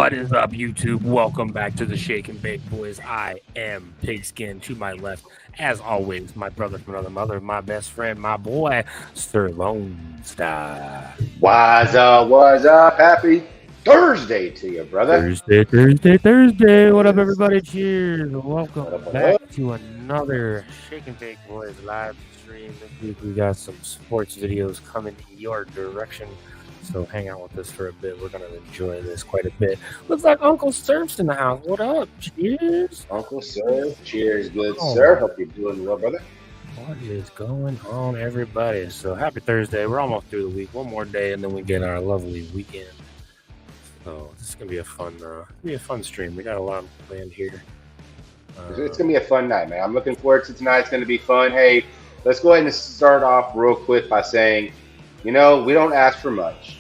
What is up, YouTube? Welcome back to the Shake and Bake Boys. I am Pigskin. To my left, as always, my brother from another mother, my best friend, my boy, Sir Lone Star. What's up? Happy Thursday to you, brother. Thursday. What up, everybody? Cheers. Welcome back to another Shake and Bake Boys live stream. This week we got some sports videos coming your direction. So hang out with us for a bit. We're going to enjoy this quite a bit. Looks like Uncle Surf's in the house. What up? Cheers. Uncle Surf. Cheers, good sir. Hope you're doing well, brother. What is going on, everybody? So happy Thursday. We're almost through the week. One more day, and then we get our lovely weekend. So this is going to be a fun stream. We got a lot planned here. It's going to be a fun night, man. I'm looking forward to tonight. It's going to be fun. Hey, let's go ahead and start off real quick by saying, we don't ask for much,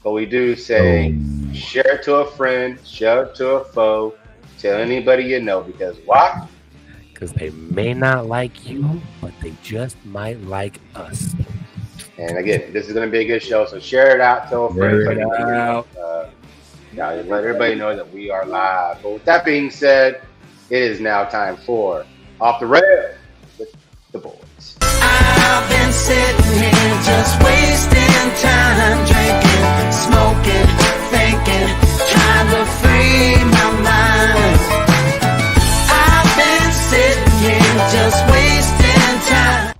but we do say share it to a friend, share it to a foe, tell anybody you know, because why? Because they may not like you, but they just might like us. And again, this is going to be a good show, so share it out, tell a friend. Let everybody know that we are live. But with that being said, it is now time for Off the Rails with the boys. I've been sitting here just wasting time, drinking, smoking, thinking, trying to free my mind. I've been sitting here just wasting time.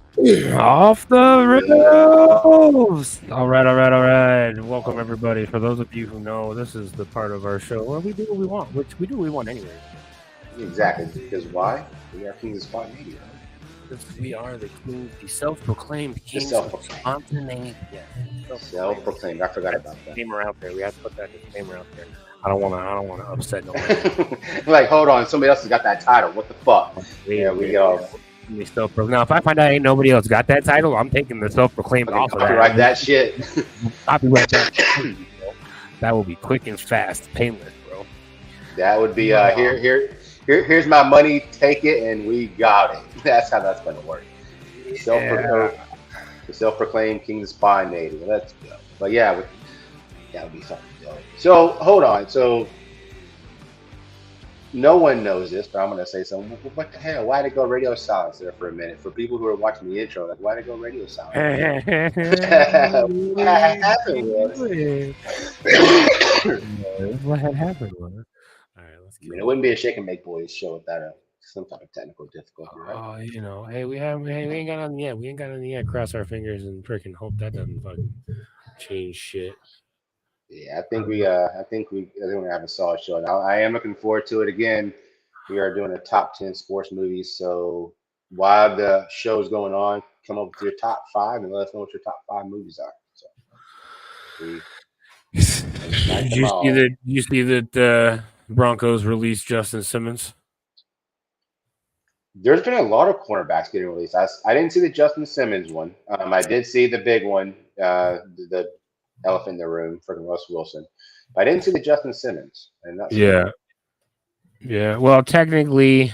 Off the rails. All right. Welcome welcome everybody. For those of you who know, this is the part of our show where we do what we want, which we do what we want anyway. Exactly. Because why? We are Kings of Spot Media. We are the kings, the self-proclaimed kings of spontaneity. Yeah. Self-proclaimed. I forgot about that. Disclaimer out there. We have to put that disclaimer out there. I don't want to upset nobody. Like, hold on, somebody else has got that title. What the fuck? There we go. Now, if I find out ain't nobody else got that title, I'm taking the self-proclaimed off of that. Copyright that shit. Copyright that. That will be quick and fast, painless, bro. That would be here's my money. Take it, and we got it. That's how that's gonna work. The self-proclaimed King of Spy Native. Let's go. But yeah, that would be something. So hold on. So no one knows this, but I'm gonna say something. What the hell? Why did it go radio silence there for a minute? For people who are watching the intro, like, why did it go radio silence? What happened was. What had happened was. All right, let's get it wouldn't be a Shake and Make Boys show without some type of technical difficulty, right? Oh, hey, we ain't got nothing yet. We ain't got nothing yet. Cross our fingers and freaking hope that doesn't fucking change shit. Yeah, I think we're gonna have a solid show. Now, I am looking forward to it. Again, we are doing a top 10 sports movies. So while the show's going on, come up with your top 5 and let us know what your top 5 movies are. So Did you see that Broncos released Justin Simmons? There's been a lot of cornerbacks getting released. I didn't see the Justin Simmons one. I did see the big one, the elephant in the room, freaking Russell Wilson. But I didn't see the Justin Simmons. Yeah. Well, technically,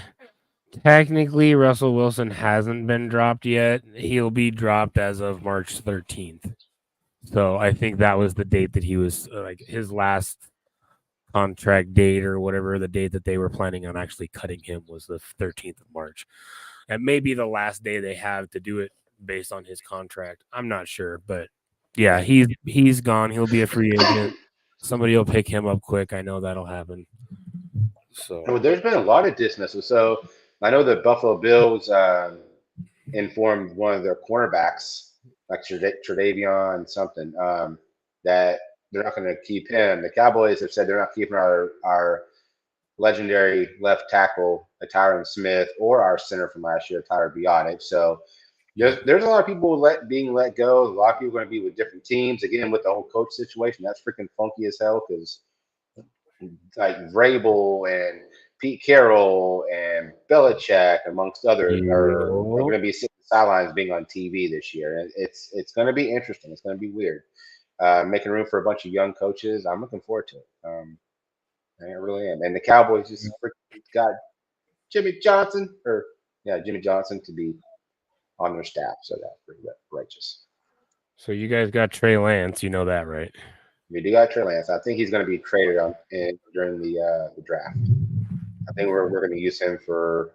Russell Wilson hasn't been dropped yet. He'll be dropped as of March 13th. So I think that was the date that he was like his last contract date or whatever, the date that they were planning on actually cutting him was the 13th of March. And maybe the last day they have to do it based on his contract. I'm not sure, but yeah, he's gone. He'll be a free agent. Somebody will pick him up quick. I know that'll happen. So there's been a lot of dismissals. So I know the Buffalo Bills informed one of their cornerbacks, like Tre'Davion something, that they're not going to keep him. The Cowboys have said they're not keeping our legendary left tackle, Tyron Smith, or our center from last year, Tyler Biotic. So there's a lot of people being let go. A lot of people are going to be with different teams. Again, with the whole coach situation, that's freaking funky as hell because like Vrabel and Pete Carroll and Belichick, amongst others, are going to be sitting sidelines being on TV this year. It's going to be interesting. It's going to be weird. Making room for a bunch of young coaches. I'm looking forward to it. I really am. And the Cowboys just got Jimmy Johnson to be on their staff, so that's pretty righteous. So you guys got Trey Lance, you know that, right? We do got Trey Lance. I think he's going to be traded during the draft. I think we're going to use him for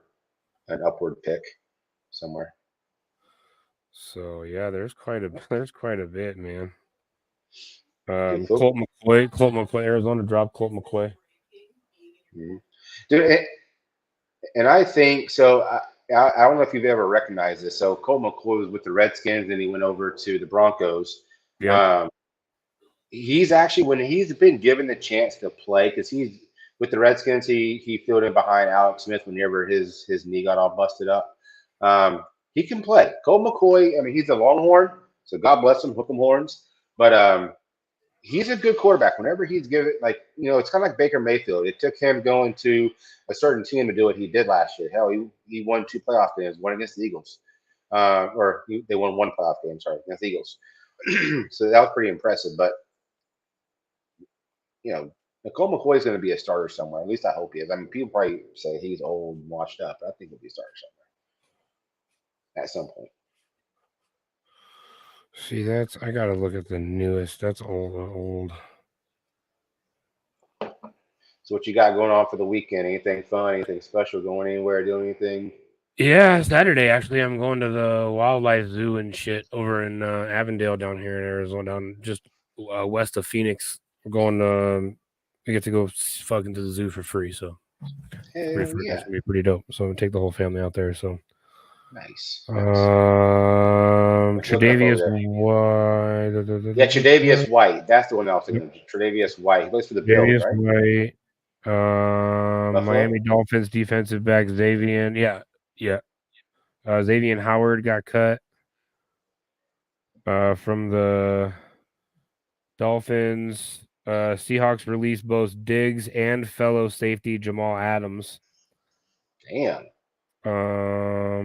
an upward pick somewhere. So yeah, there's quite a bit, man. Colt McCoy, Arizona dropped Colt McCoy. Mm-hmm. Dude, and I think so. I don't know if you've ever recognized this. So Colt McCoy was with the Redskins, and he went over to the Broncos. Yeah. He's actually, when he's been given the chance to play, because he's with the Redskins, he filled in behind Alex Smith whenever his knee got all busted up. He can play. Colt McCoy, I mean, he's a Longhorn, so God bless him, hook 'em horns. But he's a good quarterback. Whenever he's given, it's kind of like Baker Mayfield. It took him going to a certain team to do what he did last year. Hell, he won 2 playoff games, one against the Eagles. They won 1 playoff game, against the Eagles. So that was pretty impressive. But, Colt McCoy is going to be a starter somewhere. At least I hope he is. I mean, people probably say he's old and washed up, but I think he'll be a starter somewhere at some point. See, I gotta look at the newest. That's old. So what you got going on for the weekend? Anything fun? Anything special? Going anywhere? Doing anything? Yeah, Saturday actually. I'm going to the wildlife zoo and shit over in Avondale down here in Arizona, down just west of Phoenix. We're going. We get to go fucking to the zoo for free, so it's gonna be pretty dope. So I'm gonna take the whole family out there. So Nice. Tre'Davious White. Yeah, Tre'Davious White. That's the one I was thinking of. Tre'Davious White. He plays for the Bills, Tre'Davious right? White. Miami Dolphins defensive back Xavier. Yeah. Xavier Howard got cut from the Dolphins. Seahawks released both Diggs and fellow safety Jamal Adams. Damn.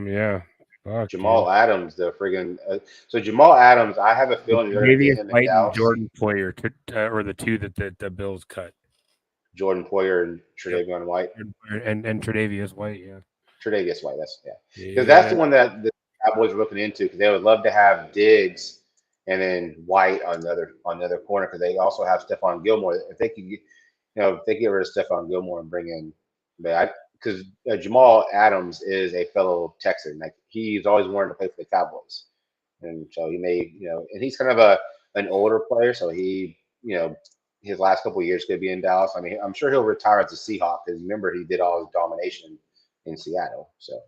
Yeah. Fuck, Jamal Adams, the friggin' so Jamal Adams, I have a feeling you're gonna get him in Dallas. Jordan Poyer, or the two that the Bills cut. Jordan Poyer and Tre'Davious White. And Tre'Davious White, yeah. Tre'Davious White, because that's the one that the Cowboys are looking into, because they would love to have Diggs and then White on the other corner, because they also have Stephon Gilmore. If they could get, if they get rid of Stephon Gilmore and bring in, because Jamal Adams is a fellow Texan, like he's always wanted to play for the Cowboys, and so he may, and he's kind of an older player, so he, his last couple of years could be in Dallas. I mean, I'm sure he'll retire as a Seahawk, because remember he did all his domination in Seattle. So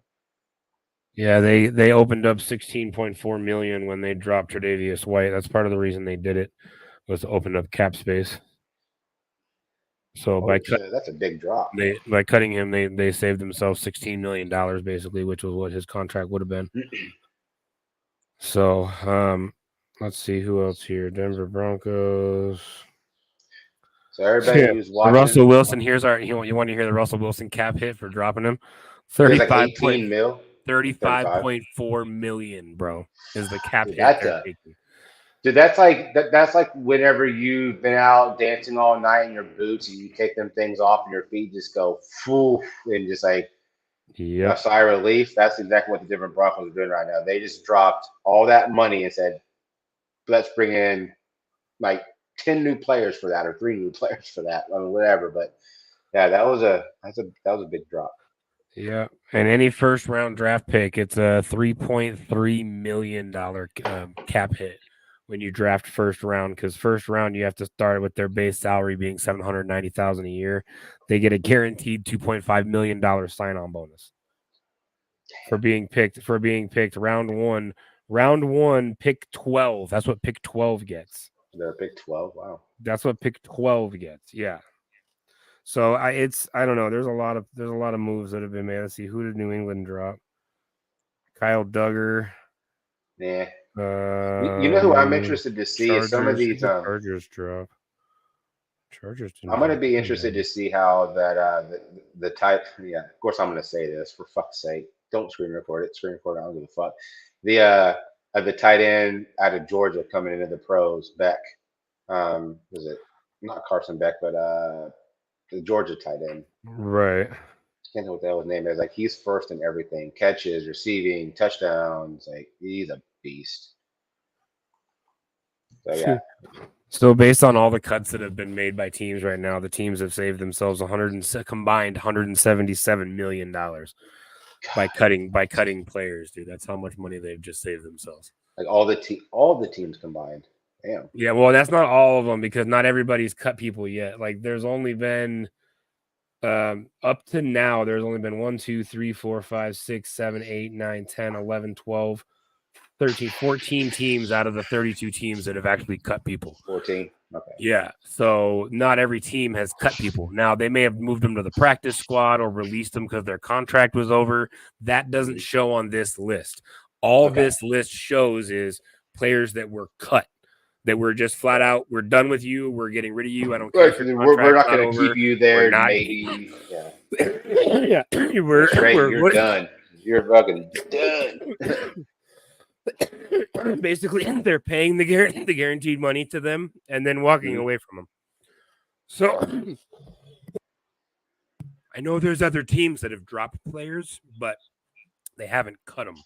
yeah, they opened up $16.4 million when they dropped Tre'Davious White. That's part of the reason they did it, was to open up cap space. So that's a big drop. By cutting him, they saved themselves $16 million basically, which was what his contract would have been. So let's see who else here. Denver Broncos. So everybody who's watching, Russell Wilson. Here's our. You want to hear the Russell Wilson cap hit for dropping him? 35.4 million, bro, is the cap hit. Dude, that's like whenever you've been out dancing all night in your boots and you take them things off and your feet just go foo and just like a sigh of relief. That's exactly what the different Broncos are doing right now. They just dropped all that money and said, let's bring in like 10 new players for that, or 3 new players for that, I mean, whatever. But yeah, that was a big drop. Yeah, and any first round draft pick, it's a $3.3 million cap hit when you draft first round, because first round you have to start with their base salary being $790,000 a year. They get a guaranteed $2.5 million sign-on bonus for being picked round one, pick 12. That's what pick 12 gets. They're pick 12. Wow. That's what pick 12 gets. Yeah. So I don't know. There's a lot of moves that have been made. Let's see, who did New England drop? Kyle Duggar. Yeah. You know who I'm interested to see is some of these Chargers drop. Chargers. I'm going to be interested to see how that the type. Yeah, of course I'm going to say this, for fuck's sake. Don't screen record it. Screen record it. I don't give a fuck. The tight end out of Georgia coming into the pros, Beck. Was it not Carson Beck, but the Georgia tight end. Right. Can't know what the hell his name is. Like, he's first in everything: catches, receiving, touchdowns. Like, he's a beast. So yeah. So based on all the cuts that have been made by teams right now, the teams have saved themselves combined $177 million by cutting players, dude. That's how much money they've just saved themselves. Like all the teams combined. Damn. Yeah, well, that's not all of them, because not everybody's cut people yet. Like, there's only been up to now, there's only been 1, 2, 3, 4, 5, 6, 7, 8, 9, 10, 11, 12, 13, 14 teams out of the 32 teams that have actually cut people. 14. Okay. Yeah. So not every team has cut people. Now, they may have moved them to the practice squad or released them because their contract was over. That doesn't show on this list. All this list shows is players that were cut, that were just flat out, we're done with you. We're getting rid of you. I don't care. We're not going to keep you there. Maybe. Yeah. Yeah. You're done. You're fucking done. Basically, they're paying the guaranteed money to them and then walking away from them. So I know there's other teams that have dropped players, but they haven't cut them.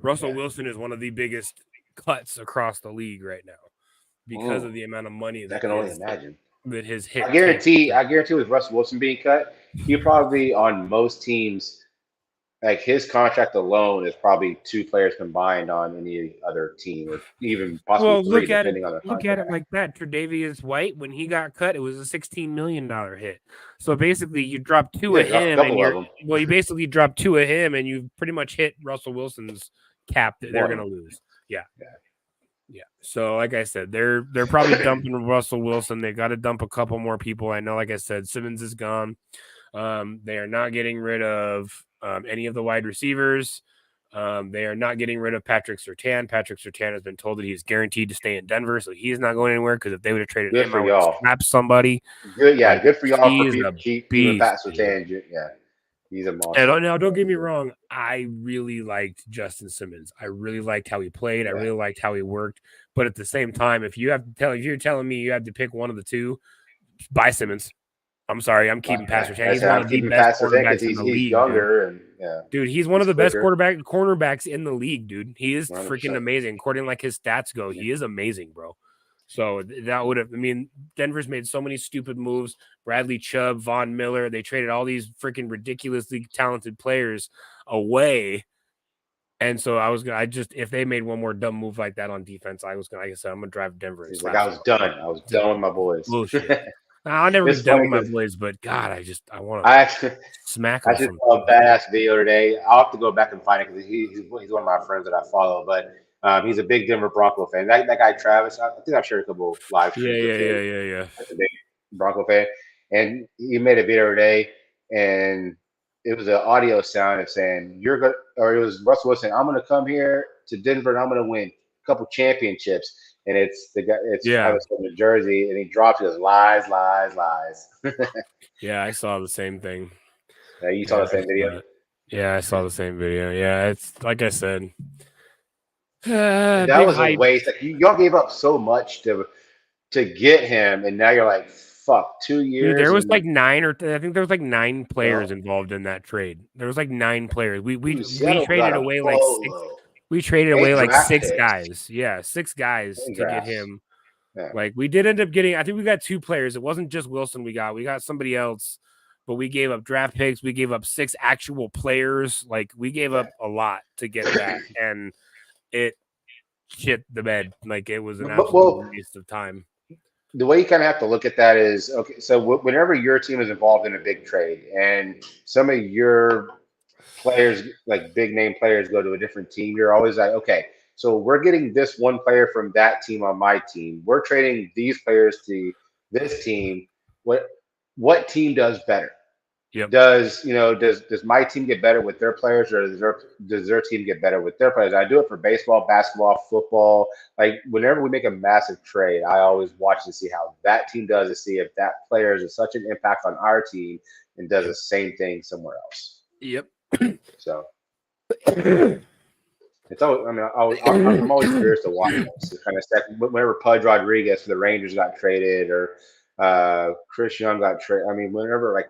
Russell Wilson is one of the biggest cuts across the league right now because of the amount of money that I can only imagine that his hit. I guarantee with Russell Wilson being cut, he'll probably be on most teams' like his contract alone is probably 2 players combined on any other team, or even possibly Well, 3, depending on the look at it contract. like that. Tre'Davious White, when he got cut, it was a $16 million hit. So basically, you dropped 2 Yeah, of dropped a him, couple and of them. well, you basically dropped 2 of him, and you pretty much hit Russell Wilson's cap that they're One. going to lose. Yeah. So, like I said, they're probably dumping Russell Wilson. They got to dump a couple more people. I know, like I said, Simmons is gone. They are not getting rid of any of the wide receivers. They are not getting rid of Patrick Surtain. Patrick Surtain has been told that he's guaranteed to stay in Denver, so he's not going anywhere, because if they would have traded Good him, for I would have y'all. slapped somebody. Good, yeah, Like, good for y'all he's for a keeping Pat beast, Surtain. Yeah, he's a monster. And now, don't get me wrong. I really liked Justin Simmons. I really liked how he played. I really liked how he worked. But at the same time, if you're telling me you have to pick one of the two, buy Simmons. I'm sorry, I'm keeping Pat Surtain. He's one of the best quarterbacks in the league. He's younger, dude, he's one of the best cornerbacks in the league, dude. He is 100%. freaking amazing. According to like his stats go, he is amazing, bro. So that would have, I mean, Denver's made so many stupid moves. Bradley Chubb, Von Miller, they traded all these freaking ridiculously talented players away. And so if they made one more dumb move like that on defense, like I said, I'm going to drive Denver. He's like, I was done. I was done with my boys. Bullshit. I'll never be done with my boys, but God, I want to smack him. I just saw a badass video today. I'll have to go back and find it because he's one of my friends that I follow, but he's a big Denver Bronco fan. That guy Travis, I think I've shared a couple live streams. Yeah. That's a big Bronco fan, and he made a video today, and it was an audio sound of saying it was Russell Wilson. I'm going to come here to Denver and I'm going to win a couple championships. And it's the guy. It's Travis from New Jersey, and he drops his lies. Yeah, I saw the same thing. You saw the same video. Yeah, I saw the same video. Yeah, it's like I said. That was a waste. Like, y'all gave up so much to get him, and now you're like, fuck, 2 years. Dude, there was like 9 players involved in that trade. There was like 9 players. We traded away like 6. We traded away like 6 guys. Yeah, 6 guys to get him. Yeah. Like we did end up getting, I think we got 2 players. It wasn't just Wilson we got somebody else, but we gave up draft picks. We gave up 6 actual players. Like we gave up a lot to get that. And it shit the bed. Like it was an absolute waste of time. The way you kind of have to look at that is, okay, so whenever your team is involved in a big trade and some of your players, like big name players, go to a different team, you're always like, okay, so we're getting this one player from that team on my team. We're trading these players to this team. What team does better? Yep. Does my team get better with their players, or does their team get better with their players? I do it for baseball, basketball, football. Like whenever we make a massive trade, I always watch to see how that team does, to see if that player is such an impact on our team and does the same thing somewhere else. Yep. So it's always, I'm always curious to watch this kind of stuff. Whenever Pudge Rodriguez for the Rangers got traded, or Chris Young got traded. I mean, whenever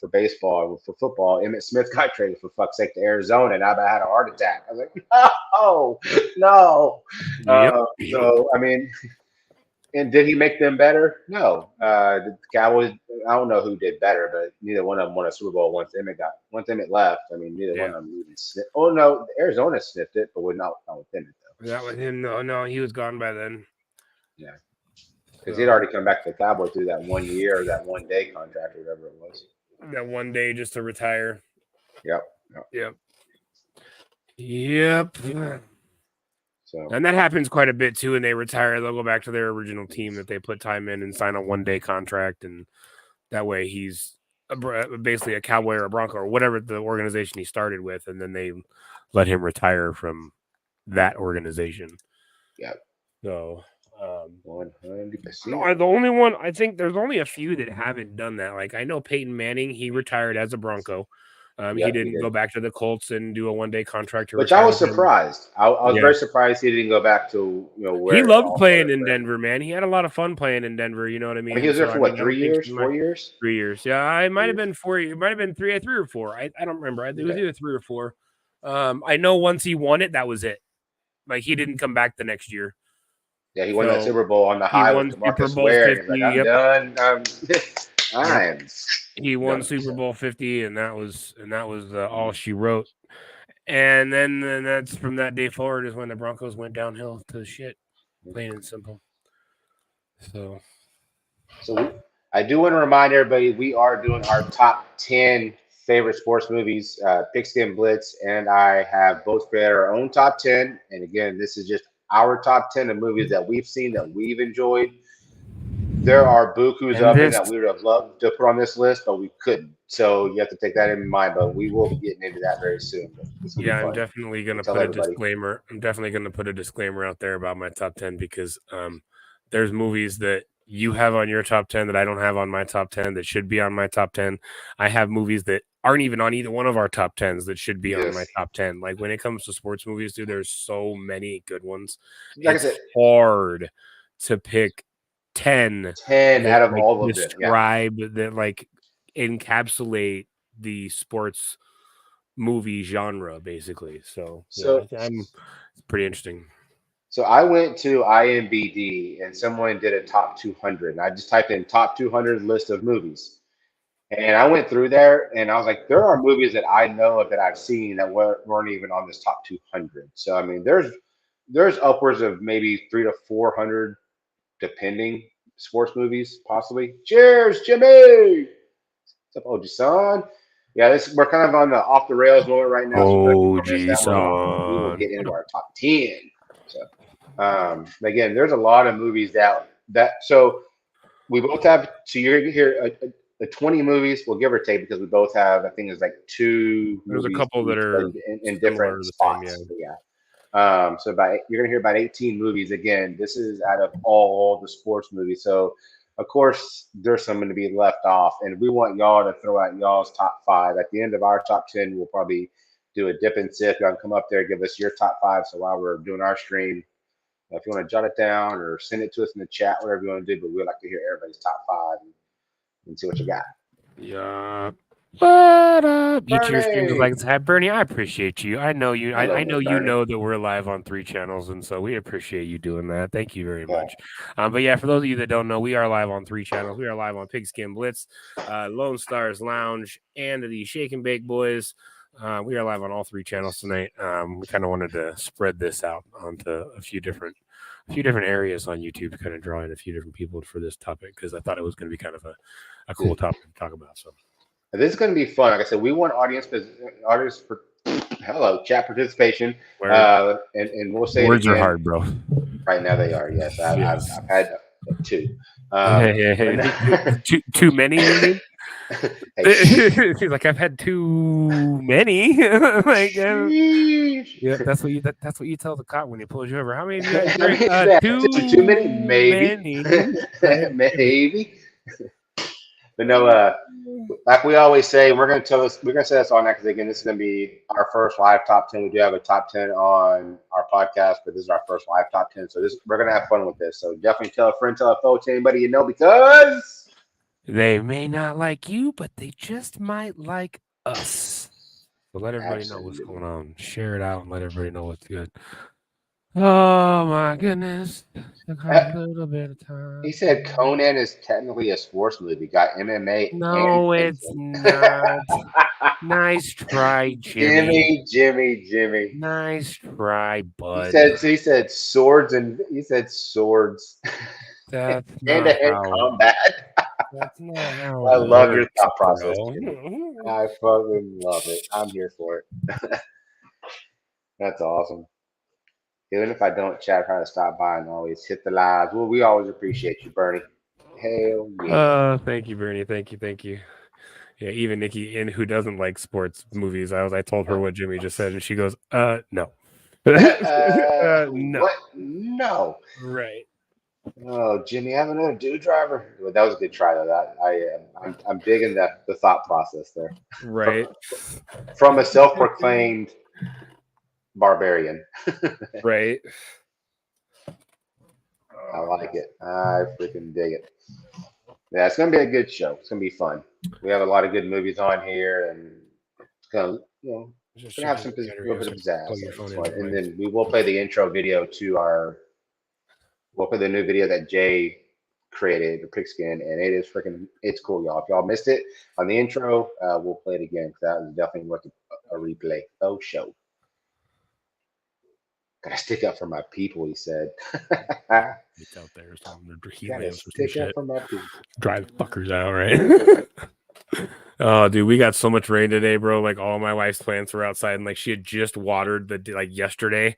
for baseball, for football, Emmitt Smith got traded, for fuck's sake, to Arizona, and I had a heart attack. I was like, no. Yep. So I mean, and did he make them better? No. The Cowboys, I don't know who did better, but neither one of them won a Super Bowl once Emmitt left. I mean, neither one of them even sniffed. Oh no, Arizona sniffed it, but not with Emmitt though. Not with him, no, he was gone by then. Yeah. Because he'd already come back to the Cowboys through that 1 year, or that 1 day contract, or whatever it was. That 1 day just to retire. Yep. So, and that happens quite a bit too. When they retire, they'll go back to their original team that they put time in and sign a 1 day contract, and that way he's basically a Cowboy or a Bronco or whatever the organization he started with, and then they let him retire from that organization. Yep. So. 100%. The only one, I think there's only a few that haven't done that. Like I know Peyton Manning, he retired as a Bronco. He didn't go back to the Colts and do a 1 day contract. Which I was surprised. I was very surprised he didn't go back to where he loved playing in Denver, man. He had a lot of fun playing in Denver. You know what I mean? He was there for 3 years, 4 years? 3 years. Yeah, it might have been 4. It might have been 3 or 4. I don't remember. It was either 3 or 4. I know once he won it, that was it. Like he didn't come back the next year. Yeah, he won that Super Bowl on the high with Marcus Ware. 50, like, I'm done. He won Super Bowl 50, and that was all she wrote. And then that's from that day forward is when the Broncos went downhill to shit, plain and simple. So I do want to remind everybody we are doing our top 10 favorite sports movies. Pigskin Blitz and I have both created our own top 10. And again, this is just our top 10 of movies that we've seen that we've enjoyed. There are bukus of them that we would have loved to put on this list, but we couldn't. So you have to take that in mind. But we will be getting into that very soon. Yeah, I'm definitely going to put a disclaimer. I'm definitely going to put a disclaimer out there about my top 10 because there's movies that you have on your top 10 that I don't have on my top 10 that should be on my top 10. I have movies that aren't even on either one of our top 10s that should be on my top 10. Like when it comes to sports movies, dude, there's so many good ones. Like it's hard to pick 10 out of all of them. Describe that like encapsulate the sports movie genre basically. So it's pretty interesting. So I went to IMDb and someone did a top 200 and I just typed in top 200 list of movies. And I went through there and I was like, there are movies that I know of that I've seen that weren't even on this top 200. So, I mean, there's upwards of maybe 300 to 400 depending sports movies, possibly. Cheers, Jimmy! What's up, OG son? Yeah, we're kind of on the off the rails moment right now. OG son. We will get into our top 10. So, again, there's a lot of movies that so we both have. So you're here the 20 movies, well, give or take, because we both have. I think it's like 2. There's a couple that are in different spots. So you're gonna hear about 18 movies. Again, this is out of all the sports movies. So of course there's some going to be left off, and we want y'all to throw out y'all's top 5 at the end of our top 10. We'll probably do a dip and sip. Y'all can come up there, give us your top 5. So while we're doing our stream, if you want to jot it down or send it to us in the chat, whatever you want to do, but we'd like to hear everybody's top 5 and see what you got. Yeah. What up? You to your streams like hi Bernie, I appreciate you. I know you. I know you know that we're live on 3 channels, and so we appreciate you doing that. Thank you very much. But yeah, for those of you that don't know, we are live on 3 channels. We are live on Pigskin Blitz, Lone Stars Lounge, and the Shake and Bake Boys. We are live on all 3 channels tonight. We kind of wanted to spread this out onto a few different areas on YouTube to kind of draw in a few different people for this topic because I thought it was going to be kind of a cool topic to talk about. So. This is going to be fun. Like I said, we want chat participation. And we'll say words are hard, bro. Right now they are. Yes, I've had 2. Too many. He's like, I've had too many. Yeah, that's what you tell the cop when he pulls you over. How many? Too many, maybe. Maybe. But no, like we always say, we're going to say this all night because again, this is going to be our first live top 10. We do have a top 10 on our podcast, but this is our first live top 10. So we're going to have fun with this. So definitely tell a friend, tell a foe, to anybody you know, because they may not like you, but they just might like us. So let everybody know what's going on. Share it out and let everybody know what's good. Oh my goodness. A little bit of time. He said Conan is technically a sports movie. Got MMA. No, it's not. Nice try, Jimmy. Jimmy. Nice try, bud. He said swords and he said swords. That's hand-to-hand combat. That's not how I love your thought process. I fucking love it. I'm here for it. That's awesome. Even if I don't chat, try to stop by and always hit the lives. Well, we always appreciate you, Bernie. Hell yeah. Thank you, Bernie. Thank you. Yeah, even Nikki, who doesn't like sports movies, I told her what Jimmy just said, and she goes, no. No. What? No. Right. Oh, Jimmy, I have another dude driver. Well, that was a good try, though. I'm digging the thought process there. Right. From a self-proclaimed barbarian. Right. I like it. I freaking dig it. Yeah, it's gonna be a good show. It's gonna be fun. We have a lot of good movies on here, and it's gonna, gonna have some little bit of pizzazz. And then we will play the intro video to we'll play the new video that Jay created, the Pigskin, and it's cool, y'all. If y'all missed it on the intro, we'll play it again because that was definitely worth a replay. Oh, show. Gotta stick up for my people, he said. It's out there or something. They're Gotta helios or some stick up shit. for my people. Drive fuckers out, right? Oh, dude, we got so much rain today, bro. Like all my wife's plants were outside, and like she had just watered yesterday,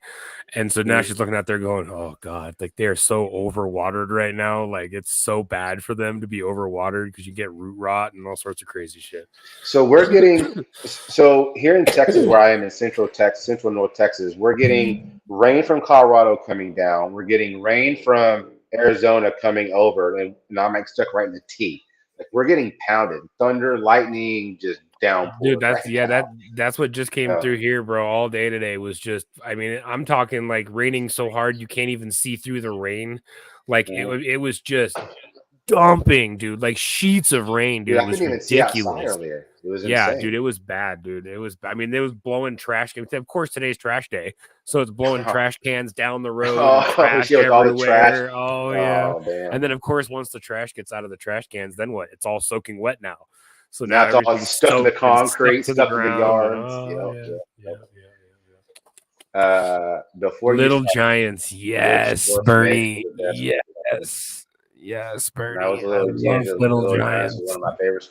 and so now she's looking out there going, "Oh God!" Like they are so overwatered right now. Like it's so bad for them to be overwatered because you get root rot and all sorts of crazy shit. So we're getting here in Texas, where I am in central North Texas, we're getting rain from Colorado coming down. We're getting rain from Arizona coming over, and I'm like stuck right in the T. Like we're getting pounded, thunder, lightning, just downpour. Dude, right that's what just came now. through here, bro. All day today was just. I mean, I'm talking like raining so hard you can't even see through the rain. Like it was just dumping, dude. Like sheets of rain, dude. Dude, It I was couldn't even see outside ridiculous. earlier. It was Yeah, insane. dude, it was bad, dude. It was. I mean, it was blowing trash cans. Of course, today's trash day, so it's blowing trash cans down the road, and trash shit, with everywhere. all the trash. Oh yeah, damn. and then of course, once the trash gets out of the trash cans, then what? It's all soaking wet now. So now it's all everything's stuck to the soaked and concrete, stuck stuck to the ground. yards. Oh, Before Little you start, Giants, yes, Bernie, yes, Bernie. I was a little Little Giants was one of my favorite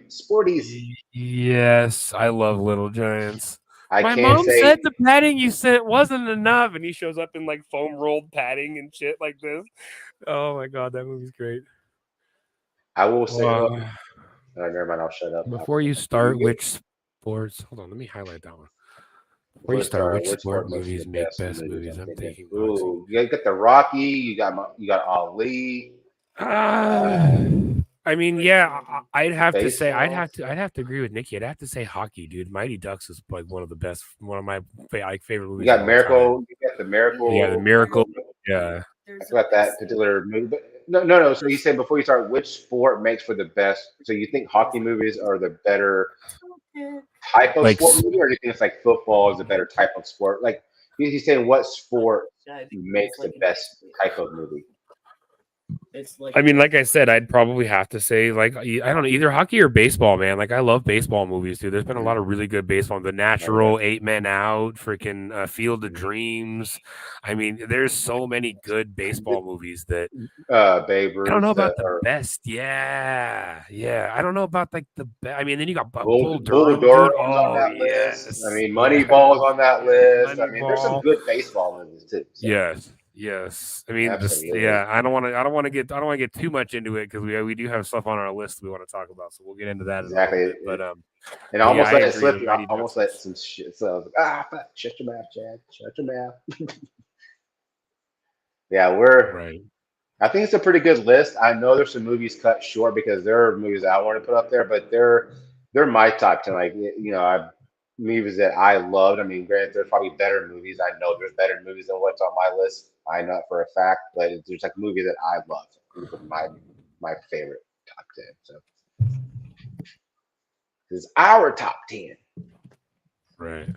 sporties. Yes, I love Little Giants. I My can't mom say said the padding you said wasn't enough, and he shows up in like foam rolled padding and shit like this. Oh my god, that movie's great. I will say. Never mind. I'll shut up. Before you start, which sports? Hold on, let me highlight that one. Before you start, which sport movies make best movies? I'm thinking. Ooh, you got the Rocky. You got Ali. I mean, yeah, I'd have to say, Baseball. I'd have to agree with Nikki. I'd have to say hockey, dude. Mighty Ducks is like one of my favorite movies. You got Miracle. You got the Miracle. Yeah, the Miracle. Yeah, I got that particular movie. But no. So you said before you start, which sport makes for the best? So you think hockey movies are the better type of sport movie, or do you think it's like football is a better type of sport? Like he's saying, what sport makes the best type of movie? I mean, like I said, I'd probably have to say, like, I don't know, either hockey or baseball, man. Like, I love baseball movies, dude. There's been a lot of really good baseball. The Natural, 8 Men Out, freaking Field of Dreams. I mean, there's so many good baseball movies that Babe Ruth. I don't know about the best. Yeah. I don't know about like the best. I mean, then you got Bull Durham on that list. I mean, Moneyball's on that list. I mean, there's some good baseball movies too. So. Yes. I mean, I don't want to get too much into it because we do have stuff on our list we want to talk about, so we'll get into that. Exactly. But and almost let it slip. Almost let some shit. So shut your mouth, Chad. Shut your mouth. Yeah, right. I think it's a pretty good list. I know there's some movies cut short because there are movies I want to put up there, but they're my top 10. Like movies that I loved. I mean, granted, there's probably better movies. I know there's better movies than what's on my list. I know it for a fact, but there's like a movie that I love. My favorite top 10. So this is our top 10. Right.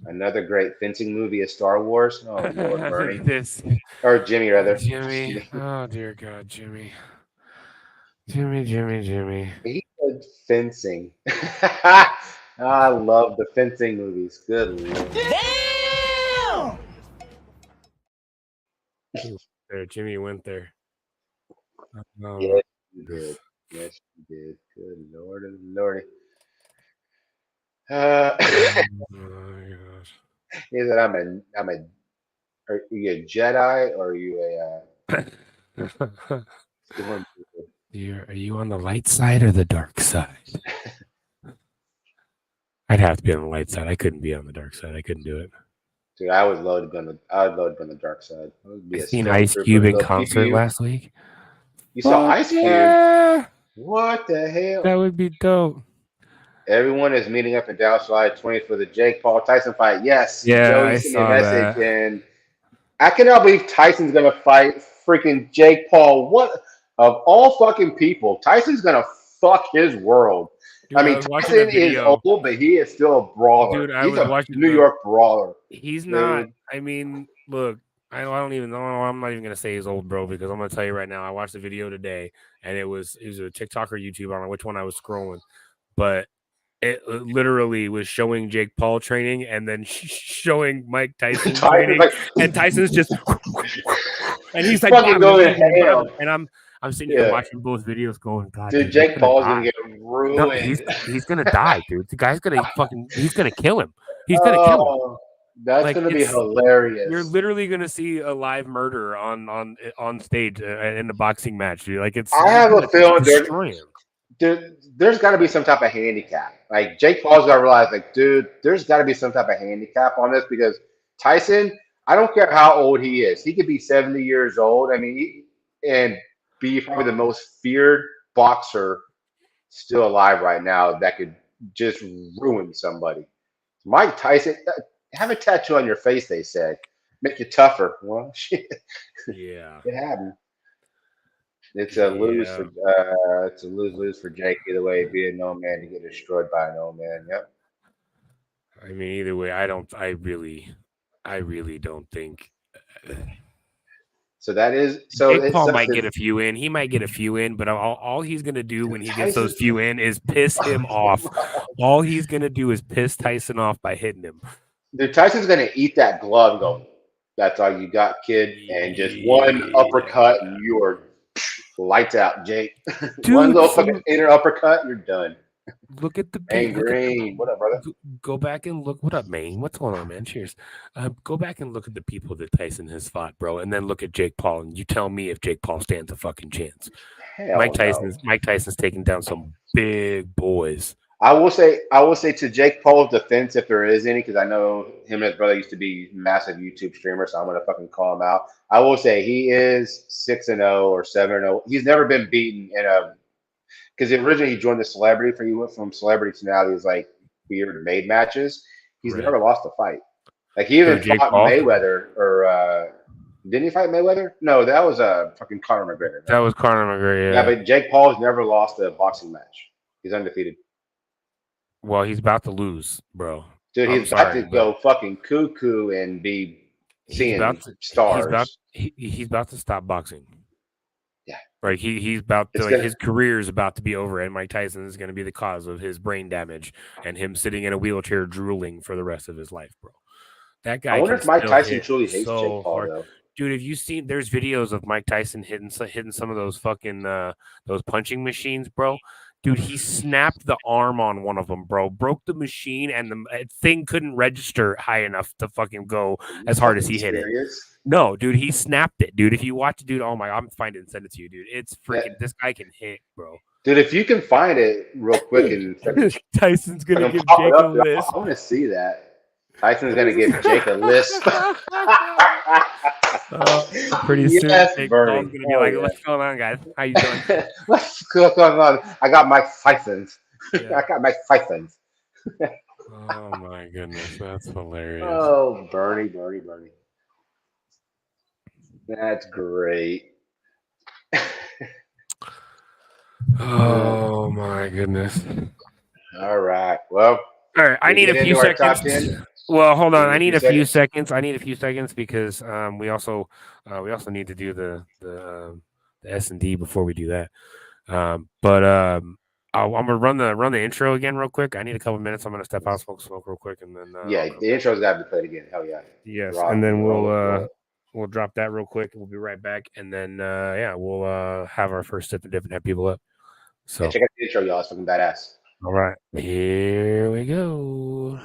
Another great fencing movie is Star Wars. Oh, Lord, Bernie. Or Jimmy, rather. Jimmy. Oh, dear God, Jimmy. Jimmy. He said fencing. I love the fencing movies. Good Lord. Damn! There, Jimmy went there. Yes, you did. Yes, you did. Good Lord and Lordy. Oh my gosh. He said, are you a Jedi or are you Are you on the light side or the dark side? I'd have to be on the light side. I couldn't be on the dark side. I couldn't do it. Dude, I was loaded on the dark side. I seen Ice Cube in concert last week. You saw Ice Cube? Yeah. What the hell? That would be dope. Everyone is meeting up in Dallas July 20th for the Jake Paul Tyson fight. Yes. Yeah, Joey sent me a message, and I cannot believe Tyson's gonna fight freaking Jake Paul. What of all fucking people? Tyson's gonna fuck his world. Dude, I mean, Tyson is old, but he is still a brawler. Dude, he's a New York brawler. He's not. I mean, look, I don't even know. I'm not even gonna say he's old, bro, because I'm gonna tell you right now. I watched the video today, and it was a TikTok or YouTube. I don't know which one I was scrolling, but it literally was showing Jake Paul training and then showing Mike Tyson training, and Tyson's just and he's like and I'm sitting here watching both videos going, God, dude, Jake Paul's gonna get ruined. No, he's gonna die, dude. The guy's gonna he's gonna kill him. He's gonna kill him. That's gonna be hilarious. You're literally gonna see a live murder on stage in the boxing match, dude. Like I have a feeling there's got to be some type of handicap. Like Jake Paul's got to realize, like, dude, there's got to be some type of handicap on this because Tyson, I don't care how old he is, he could be 70 years old. I mean, and be probably the most feared boxer still alive right now that could just ruin somebody. Mike Tyson, have a tattoo on your face, they said, make you tougher. Well, shit. Yeah, it happened. It's a lose for Jake either way. Be an old man to get destroyed by an old man. Yep. I mean, either way, I really don't think. So that is Jake Paul might get a few in. He might get a few in, but all he's gonna do when he gets those few in is piss him off. All he's gonna do is piss Tyson off by hitting him. Dude, Tyson's gonna eat that glove and go, "That's all you got, kid," and just one uppercut and you are lights out, Jake. Dude, one little fucking inner uppercut, you're done. Look at the Green. What up, brother? Go back and look. What up, Maine? What's going on, man? Cheers. Go back and look at the people that Tyson has fought, bro, and then look at Jake Paul, and you tell me if Jake Paul stands a fucking chance. Mike Tyson's taking down some big boys. I will say to Jake Paul's defense, if there is any, because I know him and his brother used to be massive YouTube streamers, so I'm gonna fucking call him out. I will say he is 6-0 or 7-0. He's never been beaten in a because originally he joined the celebrity. He went from celebrity to now these like weird made matches. He's never lost a fight. Like he even fought Mayweather, or didn't he fight Mayweather? No, that was fucking Conor McGregor. Right? That was Conor McGregor. Yeah, but Jake Paul has never lost a boxing match. He's undefeated. Well, he's about to lose, bro. Dude, he's about to go fucking cuckoo and be seeing stars. He's about to stop boxing. Yeah. Like he's about to, like, his career is about to be over, and Mike Tyson is going to be the cause of his brain damage and him sitting in a wheelchair drooling for the rest of his life, bro. That guy. I wonder if Mike Tyson truly hates Jake Paul, though. Dude, have you seen? There's videos of Mike Tyson hitting some of those fucking those punching machines, bro. Dude, he snapped the arm on one of them, bro. Broke the machine, and the thing couldn't register high enough to fucking go as hard as he hit it. No, dude, he snapped it, dude. If you watch, dude, oh my, I'm finding it and send it to you, dude. It's freaking. This guy can hit, bro. Dude, if you can find it real quick and Tyson's gonna give Jake a list. I want to see that. Tyson's gonna give Jake a list. Pretty soon, Jake Paul's gonna be like, "What's going on, guys? How you doing? What's going on? I got Mike Tyson's. I got Mike Tyson's." Oh my goodness, that's hilarious. Oh, Bernie. That's great. Oh my goodness. All right. Well. All right. I need a few seconds. Well, hold on. I need a few seconds. Because we also need to do the S&D before we do that. I'm gonna run the intro again real quick. I need a couple minutes. I'm gonna step out, smoke real quick, and then the intro's got to be played again. Hell yeah. Yes, and then we'll drop that real quick. We'll be right back, and then we'll have our first sip and dip and have people up. So check out the intro, y'all. It's fucking badass. All right, here we go.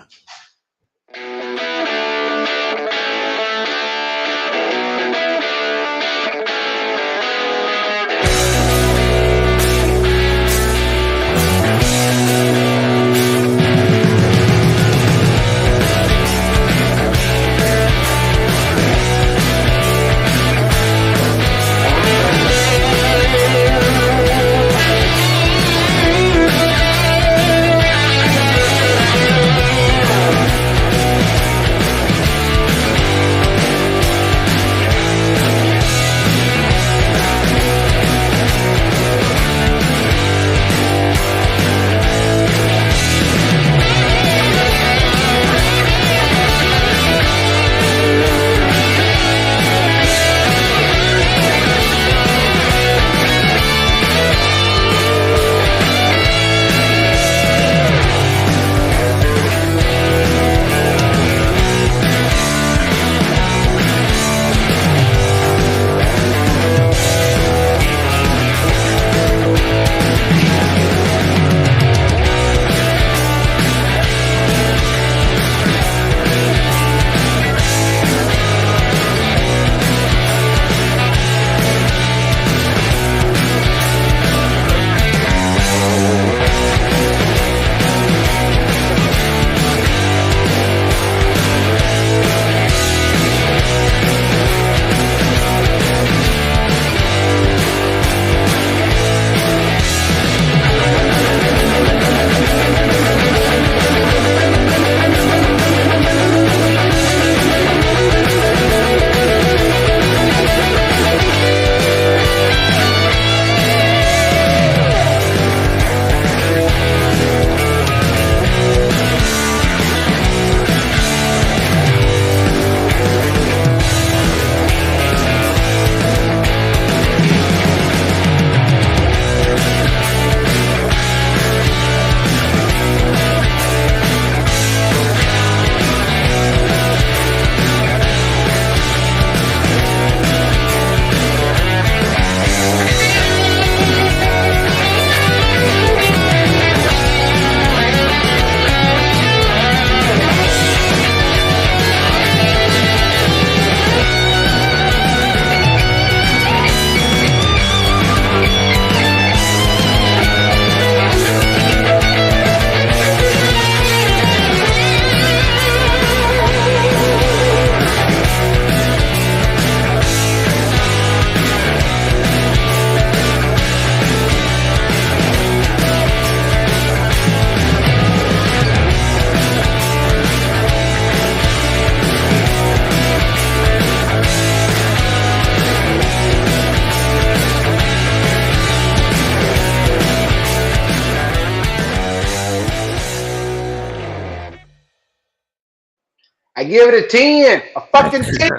I give it a 10. A fucking 10.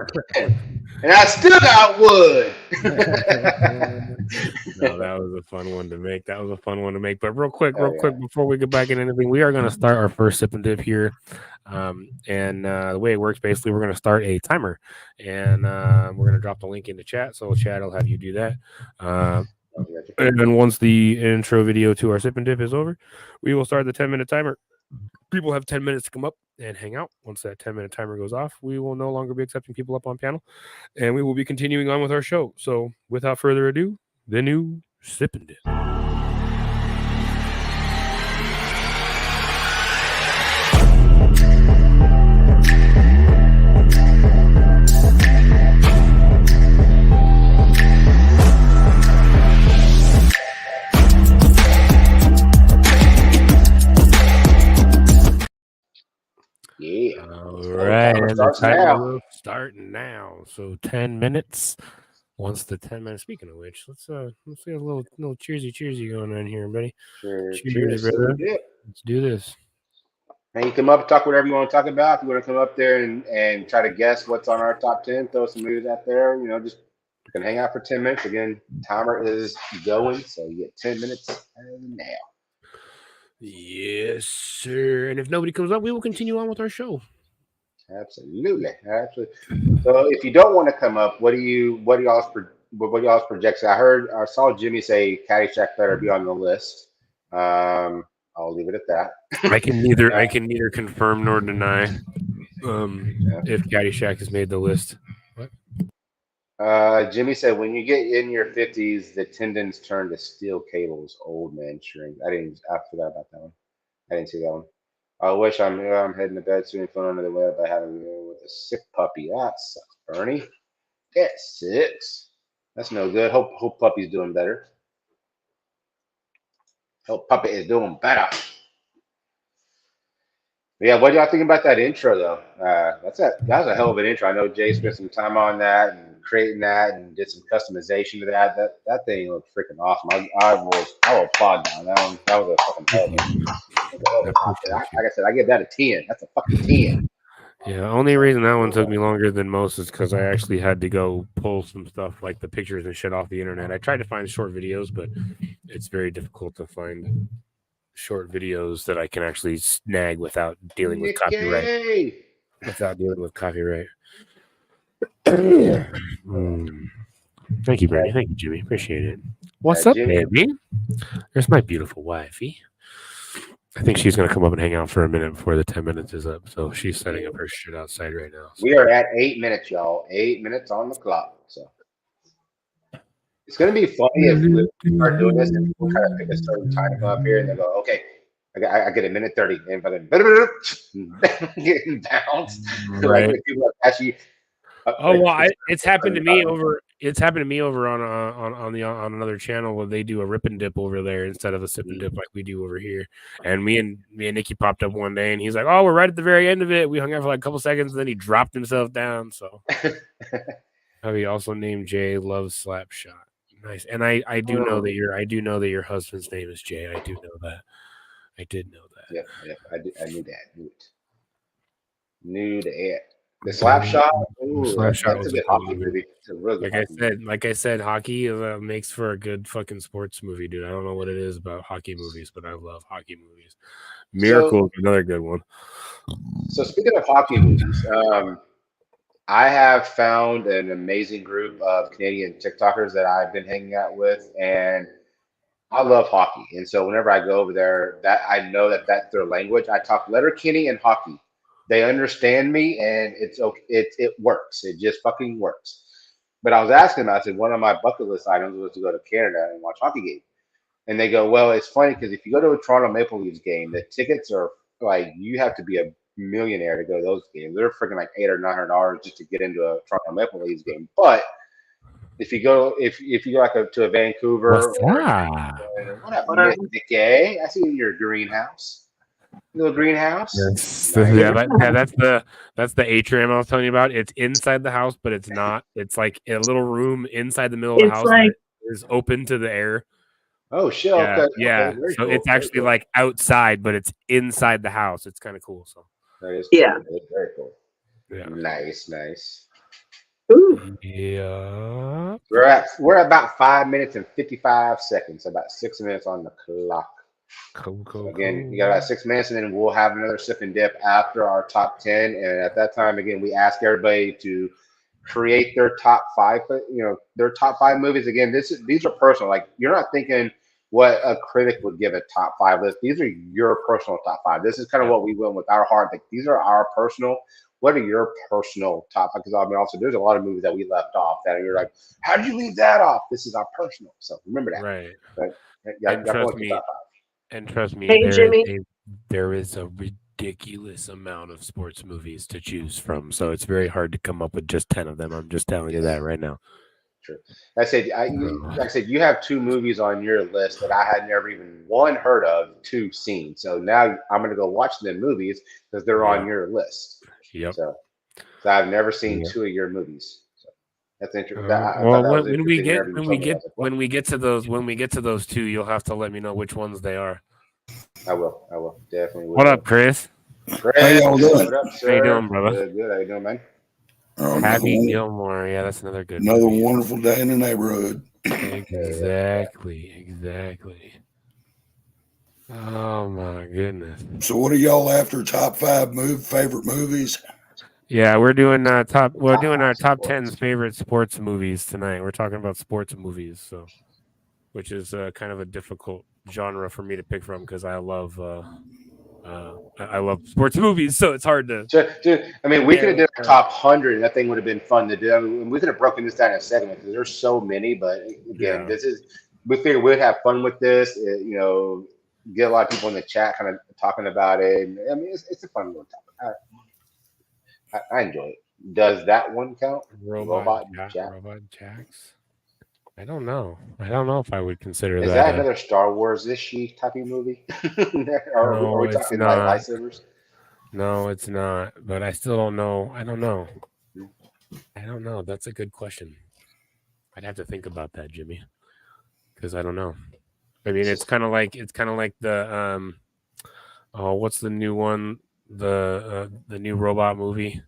And I still got wood. No, that was a fun one to make. But real quick, before we get back into anything, we are going to start our first sip and dip here. And the way it works, basically, we're going to start a timer, and we're going to drop the link in the chat. So chat will have you do that. And then once the intro video to our sip and dip is over, we will start the 10-minute timer. People have 10 minutes to come up and hang out. Once that 10-minute timer goes off, we will no longer be accepting people up on panel, and we will be continuing on with our show. So without further ado, the new sip and dip. Yeah. All right. And the timer will start now. So 10 minutes. Once the 10 minutes. Speaking of which, let's get a little cheersy going on here, buddy. Cheers, brother. Let's do this. And you come up and talk whatever you want to talk about. If you want to come up there and try to guess what's on our top 10, throw some movies out there. You know, just you can hang out for 10 minutes. Again, timer is going, so you get 10 minutes now. Yes, sir. And if nobody comes up, we will continue on with our show. Absolutely. So if you don't want to come up, what y'all's projections? I saw Jimmy say Caddyshack better be on the list. I'll leave it at that. I can neither confirm nor deny if Caddyshack has made the list. What? Jimmy said when you get in your 50s, the tendons turn to steel cables. Old man shrink. I forgot about that one. I didn't see that one. I wish I'm heading to bed soon. Phone under the web. I had a meal with a sick puppy. That sucks, Bernie. That sucks. That's no good. Hope puppy's doing better. Hope puppy is doing better. But yeah, what do y'all think about that intro though? That was a hell of an intro. I know Jay spent some time on that and creating that and did some customization to that. That thing looked freaking awesome. I will applaud that. That was a fucking hell of a like I said, I give that a 10. That's a fucking 10. Yeah, only reason that one took me longer than most is because I actually had to go pull some stuff like the pictures and shit off the internet. I tried to find short videos, but it's very difficult to find short videos that I can actually snag without dealing with copyright. Thank you, Brady. Thank you, Jimmy. Appreciate it. What's up, Jimmy? baby? There's my beautiful wifey. I think she's going to come up and hang out for a minute before the 10 minutes is up. So she's setting up her shit outside right now. So. We are at 8 minutes, y'all. 8 minutes on the clock. So it's going to be funny if we start doing this and we'll kind of pick a certain time up here and they go, okay, I get a minute 30. And getting bounced. Right. Like people actually. It's happened to me over. It's happened to me over on another channel where they do a rip and dip over there instead of a sip and dip like we do over here. And me and Nikki popped up one day and he's like, "Oh, we're right at the very end of it." We hung out for like a couple seconds, and then he dropped himself down. So he also named Jay Loves Slapshot. Nice. And I do know that your husband's name is Jay. I do know that. I did know that. Yeah. I knew that. Knew that. The Slapshot. Slapshot was a good hockey movie. Like I said, hockey makes for a good fucking sports movie, dude. I don't know what it is about hockey movies, but I love hockey movies. Miracle is another good one. So speaking of hockey movies, I have found an amazing group of Canadian TikTokers that I've been hanging out with, and I love hockey. And so whenever I go over there, that I know that's their language. I talk Letterkenny and hockey. They understand me, and it's okay. It works. It just fucking works. But I was asking them, I said, one of my bucket list items was to go to Canada and watch hockey game. And they go, well, it's funny because if you go to a Toronto Maple Leafs game, the tickets are like, you have to be a millionaire to go to those games. They're freaking like $800 or $900 just to get into a Toronto Maple Leafs game. But if you go like to a Vancouver, what up, Nicky? I see you in your greenhouse. Little greenhouse. Yes. That's the atrium I was telling you about. It's inside the house, but it's not. It's like a little room inside the middle of the house that is open to the air. Oh shit! Yeah. Okay, So cool. it's actually like outside, but it's inside the house. It's kind of cool. So that is cool. It's very cool. Yeah. Nice. Ooh. Yeah. We're at about 5 minutes and 55 seconds. About 6 minutes on the clock. Cool. So again, you got about 6 minutes, and then we'll have another sip and dip after our top 10. And at that time, again, we ask everybody to create their top 5. Their top 5 movies. Again, these are personal. Like, you're not thinking what a critic would give a top 5 list. These are your personal top 5. This is kind of what we went with our heart. Like, these are our personal. What are your personal top 5? Because I mean, also, there's a lot of movies that we left off that you're like, how did you leave that off? This is our personal. So remember that. Right. But, And trust me, Hey, Jimmy. there is a ridiculous amount of sports movies to choose from. So it's very hard to come up with just 10 of them. I'm just telling you that right now. True. Like I said, you have 2 movies on your list that I had never even heard of, 2 seen. So now I'm going to go watch them movies because they're on your list. Yep. So I've never seen 2 of your movies. So that's interesting. When we get to those 2, you'll have to let me know which ones they are. I will definitely. What up, Chris? How y'all doing? What up, sir? How you doing, brother? Good. How you doing, man? Happy Gilmore. Yeah, that's another good. Another wonderful day in the neighborhood. Exactly. Oh my goodness. So, what are y'all after? Top 5 favorite movies? Yeah, we're doing our top 10 favorite sports movies tonight. We're talking about sports movies, so which is kind of a difficult genre for me to pick from because I love sports movies, so it's hard to. Dude, I mean, we could have done a top 100, and that thing would have been fun to do. I mean, we could have broken this down in a segment because there's so many. But again, we figured we'd have fun with this. Get a lot of people in the chat kind of talking about it. And, I mean, it's a fun little topic. I enjoy it. Does that one count? Robot Jacks? I don't know. I don't know if I would consider that. Is that another Star Wars-ish type of movie? Are we talking like lightsabers? No, it's not. But I still don't know. I don't know. That's a good question. I'd have to think about that, Jimmy, because I don't know. I mean, it's kind of like the what's the new one? The new robot movie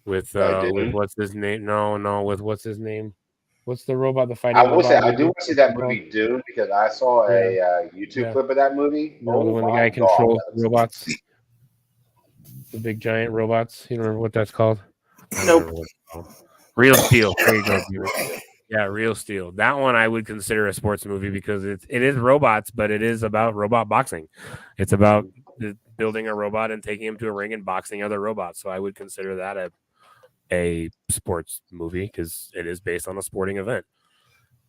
with what's his name? No, with what's his name? What's the robot? The fighting. I will say I do want to see that movie Dune because I saw a YouTube clip of that movie. When the guy controls robots, the big giant robots. You remember what that's called? Nope. Real Steel. There you go, Jimmy. Yeah, Real Steel. That one I would consider a sports movie because it is robots, but it is about robot boxing. It's about building a robot and taking him to a ring and boxing other robots. So I would consider that a sports movie because it is based on a sporting event.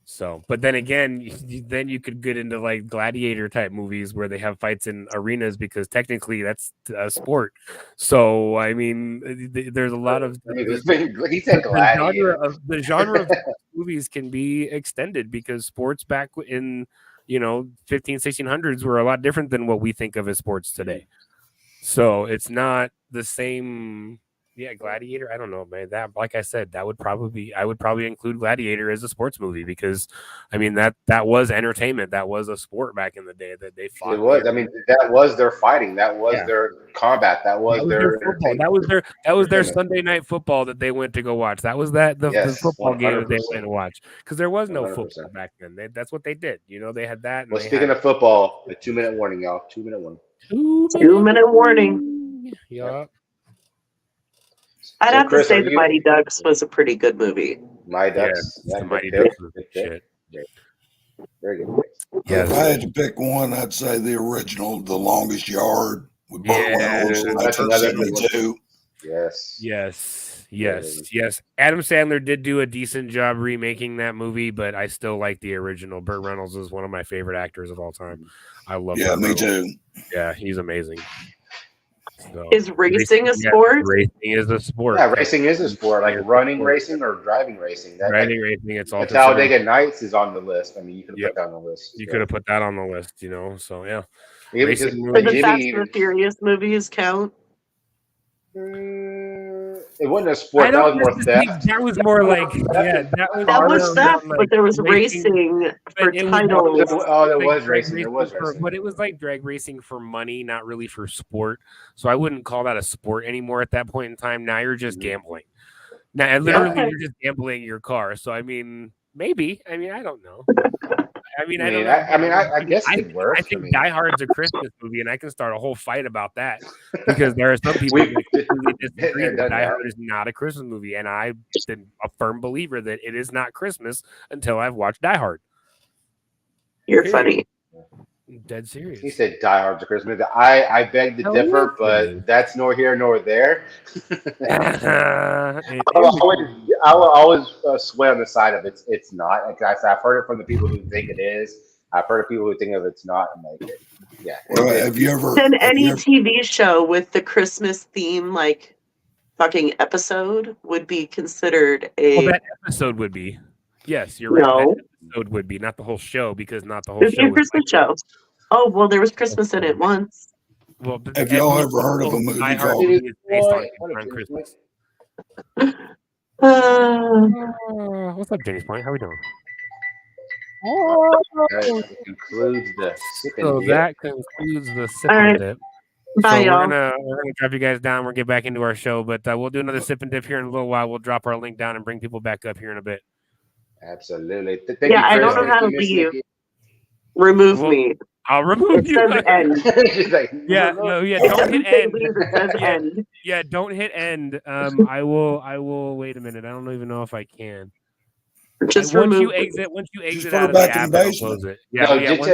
So, but then again, you could get into like gladiator type movies where they have fights in arenas because technically that's a sport. So, I mean, there's a lot of he said gladiator. The genre of movies can be extended because sports back in 1600s were a lot different than what we think of as sports today. So it's not the same. Yeah, Gladiator. I don't know, man. That, like I said, I would probably include Gladiator as a sports movie because, I mean, that was entertainment. That was a sport back in the day that they fought. It was. I mean, that was their fighting. That was their combat. That was their football. That was their Sunday night football that they went to go watch. That was the football 100%. Game that they went to watch because there was no 100%. Football back then. That's what they did. They had that. Well, speaking of football, a 2-minute warning, y'all. 2-minute warning. 2-minute warning. Yeah. I'd have to say The Mighty Ducks was a pretty good movie. Mighty Ducks. Yeah, the Mighty Ducks was shit. Very good. Yeah, if I had to pick one, I'd say the original, The Longest Yard with Burt Reynolds in 1972. Yes. Adam Sandler did do a decent job remaking that movie, but I still like the original. Burt Reynolds is one of my favorite actors of all time. I love him. Yeah, me too. Yeah, he's amazing. So, is racing a sport? Racing is a sport. Yeah, racing is a sport, like running racing or driving racing. Racing, it's all. Talladega Nights is on the list. I mean, you could have put that on the list. You could have put that on the list, So yeah. For the Fast and the Furious movies count. It It wasn't a sport. That was more theft. That was more like that was theft, but there was racing for titles. There was racing. There was racing. But it was like drag racing for money, not really for sport. So I wouldn't call that a sport anymore at that point in time. Now you're just gambling. Now literally you're just gambling your car. So I mean, maybe. I mean, I don't know. I don't know. I guess it works. I think Die Hard's a Christmas movie, and I can start a whole fight about that because there are some people that completely disagree that Die Hard is not a Christmas movie, and I'm a firm believer that it is not Christmas until I've watched Die Hard. You're funny. Dead serious. He said Die Hard's a Christmas movie. I beg to differ, but that's nor here nor there. I will always sway on the side of it's not. I've heard it from the people who think it is. I've heard of people who think of it's not, and like it. Yeah. Well, have you ever? Then any TV show with the Christmas theme, like fucking episode, would be considered a. Well, that episode would be. Yes, you're right. No. That episode would be not the whole show because not the whole It'd be show. a Christmas show. Oh well, there was Christmas in it once. Well, Have y'all ever heard of a movie Die Hard called? is based on Christmas. What's up, James Point? How we doing? That concludes the sip and So dip. that concludes the sip All and right. dip. Bye, So y'all. we're gonna drop you guys down. We'll get back into our show, but we'll do another sip and dip here in a little while. We'll drop our link down and bring people back up here in a bit. Absolutely. Yeah, I don't know how to leave. Remove me. I'll remove It you. says end. She's like, Don't hit Everything end. leaves, it says end. Yeah, don't hit end. I will wait a minute. I don't even know if I can. Just once remove you me. exit put out it of back the in app, the it'll basement. close it. Yeah, No, yeah. just I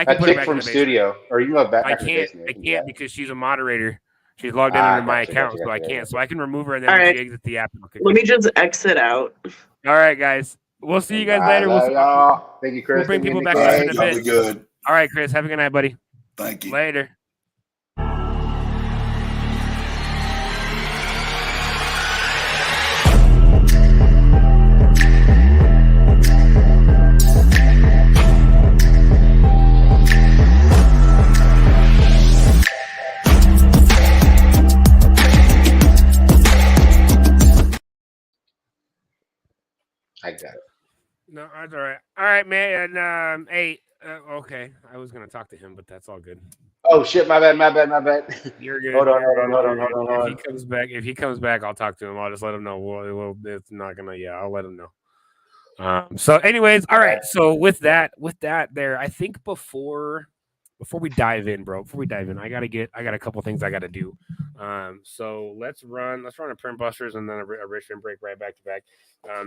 can a put it chick back from in the basement. studio, or you can go back. I back to the can't. basement. I can't because she's a moderator. She's logged in under my Gotcha, account, gotcha, so I gotcha. can't. So I can remove her and then All when right. she exits the app. It'll kick Let her. me just exit out. All right, guys. We'll see you guys Bye, later. love y'all. Thank you, Chris. We'll bring Thank you, people back All up Nick. in right, a y'all bit. be good. All right, Chris. Have a good night, buddy. Thank you. Later. I got it. No, that's all right. All right, man. And hey, okay. I was gonna talk to him, but that's all good. Oh shit! My bad. You're good. Hold on. If he comes back, I'll talk to him. I'll just let him know. Well, it's not gonna. Yeah, I'll let him know. So, anyways, all right. So with that, there, I think before we dive in, I got a couple things I gotta do. So let's run a Print Busters and then a Richmond break right back to back,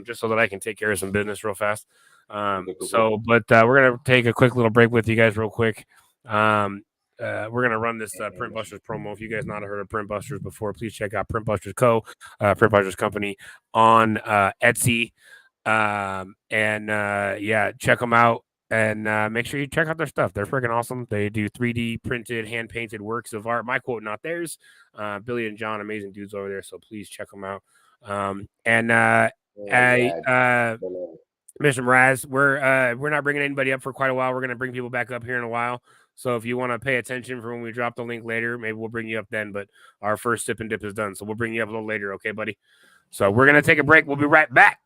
just so that I can take care of some business real fast. But we're gonna take a quick little break with you guys real quick. We're gonna run this Print Busters promo. If you guys not heard of Print Busters before, please check out Print Busters Co. Print Busters Company on Etsy. Check them out and make sure you check out their stuff. They're freaking awesome. They do 3D printed, hand painted works of art. My quote, not theirs. Billy and John, amazing dudes over there. So please check them out. Mr. Mraz, we're not bringing anybody up for quite a while. We're going to bring people back up here in a while. So if you want to pay attention for when we drop the link later, maybe we'll bring you up then. But our first sip and dip is done. So we'll bring you up a little later. Okay, buddy? So we're going to take a break. We'll be right back.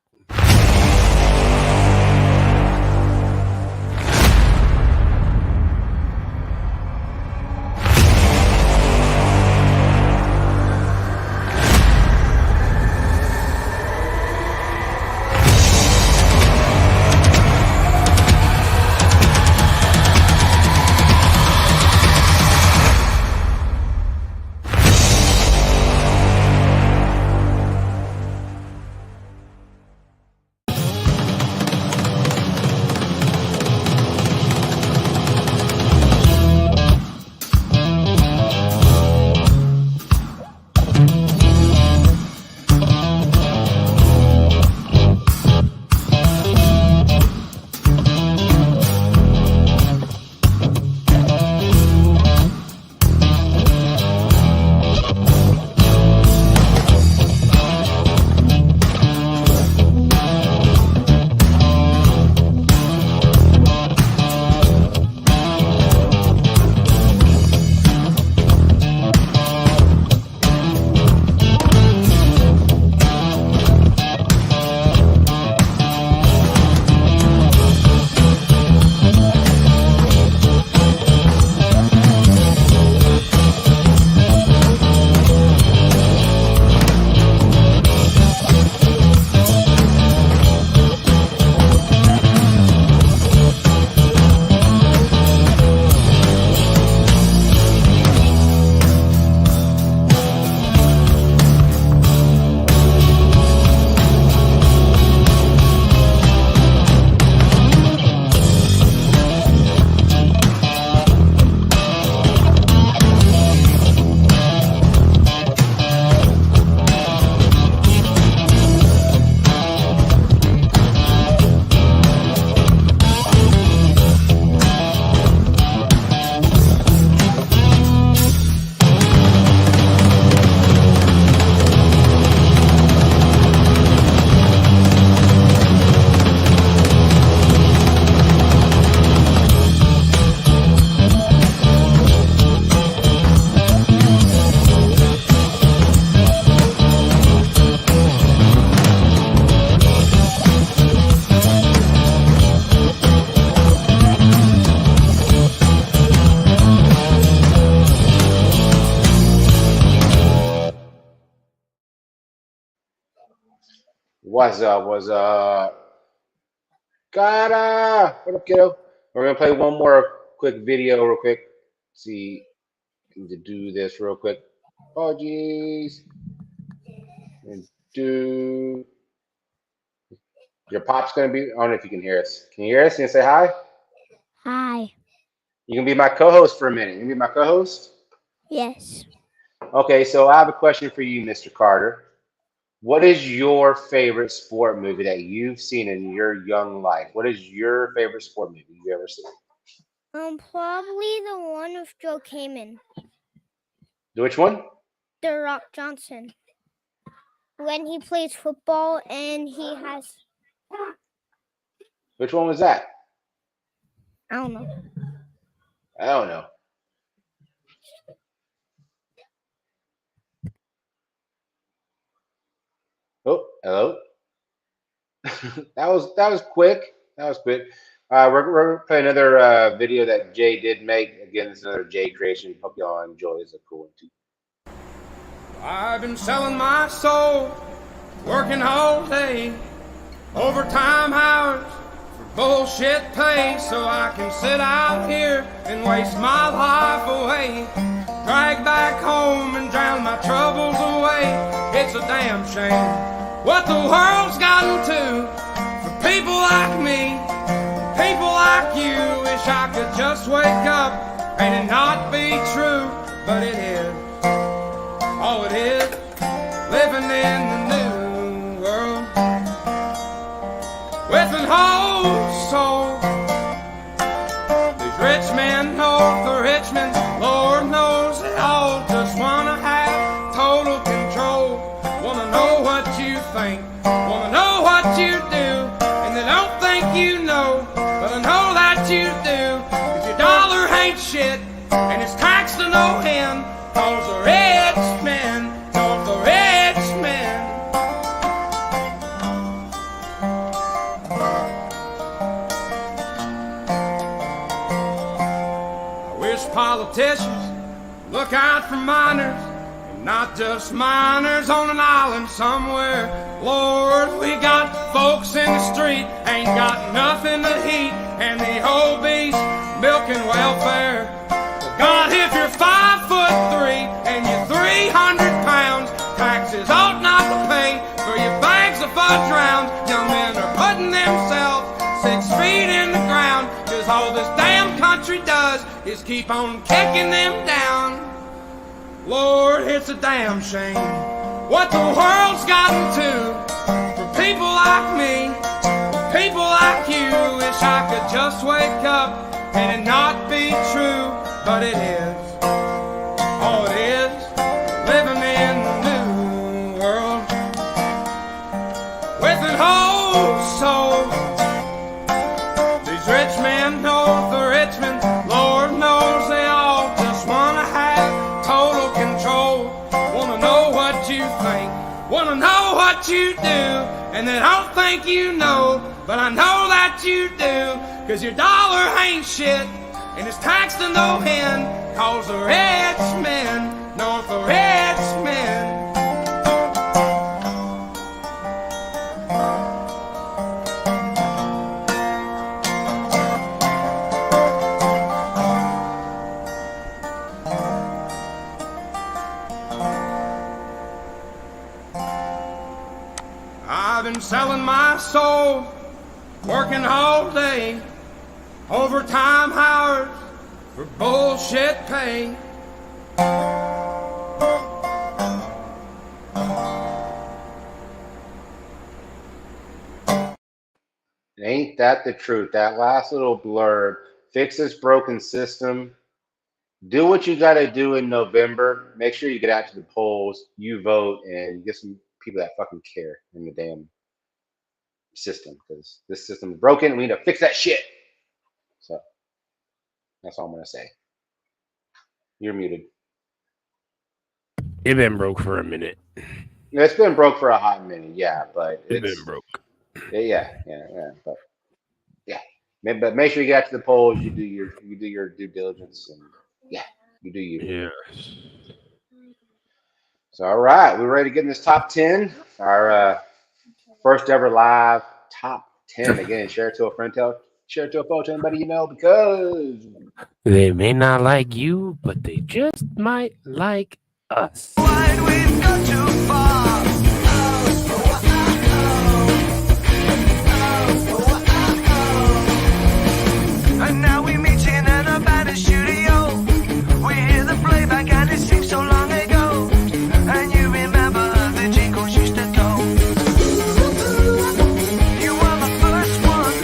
What's up? What's up? Gotta. What up, kiddo? We're gonna play one more quick video, real quick. See, need to do this real quick. Oh, geez. And do. Your pop's gonna be. I don't know if you can hear us. Can you hear us? Can you say hi? Hi. You can be my co-host for a minute. You can be my co-host. Yes. Okay, so I have a question for you, Mr. Carter. What is your favorite sport movie that you've seen in your young life? What is your favorite sport movie you ever seen? Probably the one with Joe Kamen, Which one? The Rock Johnson. When he plays football and he has, Which one was that? I don't know. I don't know. Oh, hello. that was quick. That was quick. We're gonna play another video that Jay did make. Again, it's another Jay creation. Hope y'all enjoy. It's a cool one too. I've been selling my soul, working all day, overtime hours for bullshit pay, so I can sit out here and waste my life away, drag back home and drown my troubles away. It's a damn shame what the world's gotten to for people like me, people like you. Wish I could just wake up and it not be true, but it is. Oh, it is living in the new world with an whole soul. These rich men north of Richmond, Lord knows they all just wanna have total control. Wanna know what you think, wanna know what you do, and they don't think you know, but I know that you do. 'Cause your dollar ain't shit, and it's taxed to no end. 'Cause the rich men, 'cause the rich men. I wish politicians look out for minors, and not just minors on an island somewhere. Lord, we got folks in the street, ain't got nothing to eat, and the obese milking welfare. God, if you're 5'3" and you're 300 pounds, taxes ought not to pay for your bags of fudge rounds. Young men are putting themselves 6 feet in the ground, 'cause all this damn country does is keep on kicking them down. Lord, it's a damn shame what the world's gotten to for people like me, people like you. Wish I could just wake up and it not be true, but it is. Oh, it is living in the new world with an whole soul. These rich men north of Richmond, Lord knows they all just wanna have total control. Wanna know what you think, wanna know what you do, and they don't think you know, but I know that you do. 'Cause your dollar ain't shit, and it's taxed to no end. 'Cause the rich men, north of rich men. I've been selling my soul, working all day, overtime hours for bullshit pay. Ain't that the truth? That last little blurb. Fix this broken system. Do what you got to do in November. Make sure you get out to the polls, you vote, and get some people that fucking care in the damn system, because this system is broken and we need to fix that shit. So that's all I'm gonna say. You're muted. It been broke for a minute. It's been broke for a hot minute, yeah, but It been broke. Yeah, but yeah. But make sure you get out to the polls. You do your due diligence, and yeah, you do you. Yes. So all right, we're ready to get in this top 10. Our first ever live top 10. Again, share it to a friend, share it to a foe, to anybody you know, because They may not like you, but they just might like us. And now we meet in an abandoned studio. We hear the playback and it seems so long ago. And you remember the jingles used to go. You were the first one.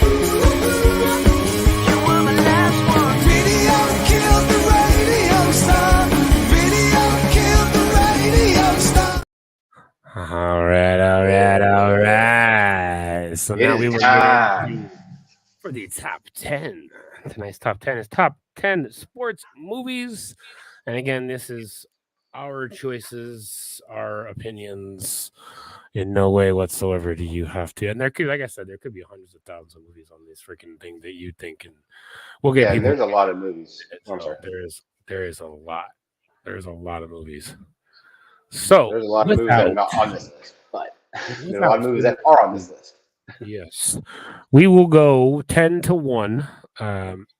You were the last one. Video killed the radio star. Video killed the radio star. All right. So now we will get into for the top 10. Tonight's top 10 is top 10 sports movies. And again, this is our choices, our opinions. In no way whatsoever do you have to. And there could, like I said, there could be hundreds of thousands of movies on this freaking thing that you think. And we'll get people. There's a lot of movies. So there is a lot. There's a lot of movies. So there's a lot of movies that are not on this list, but there's a lot of movies that are on this list. Yes, we will go 10-1,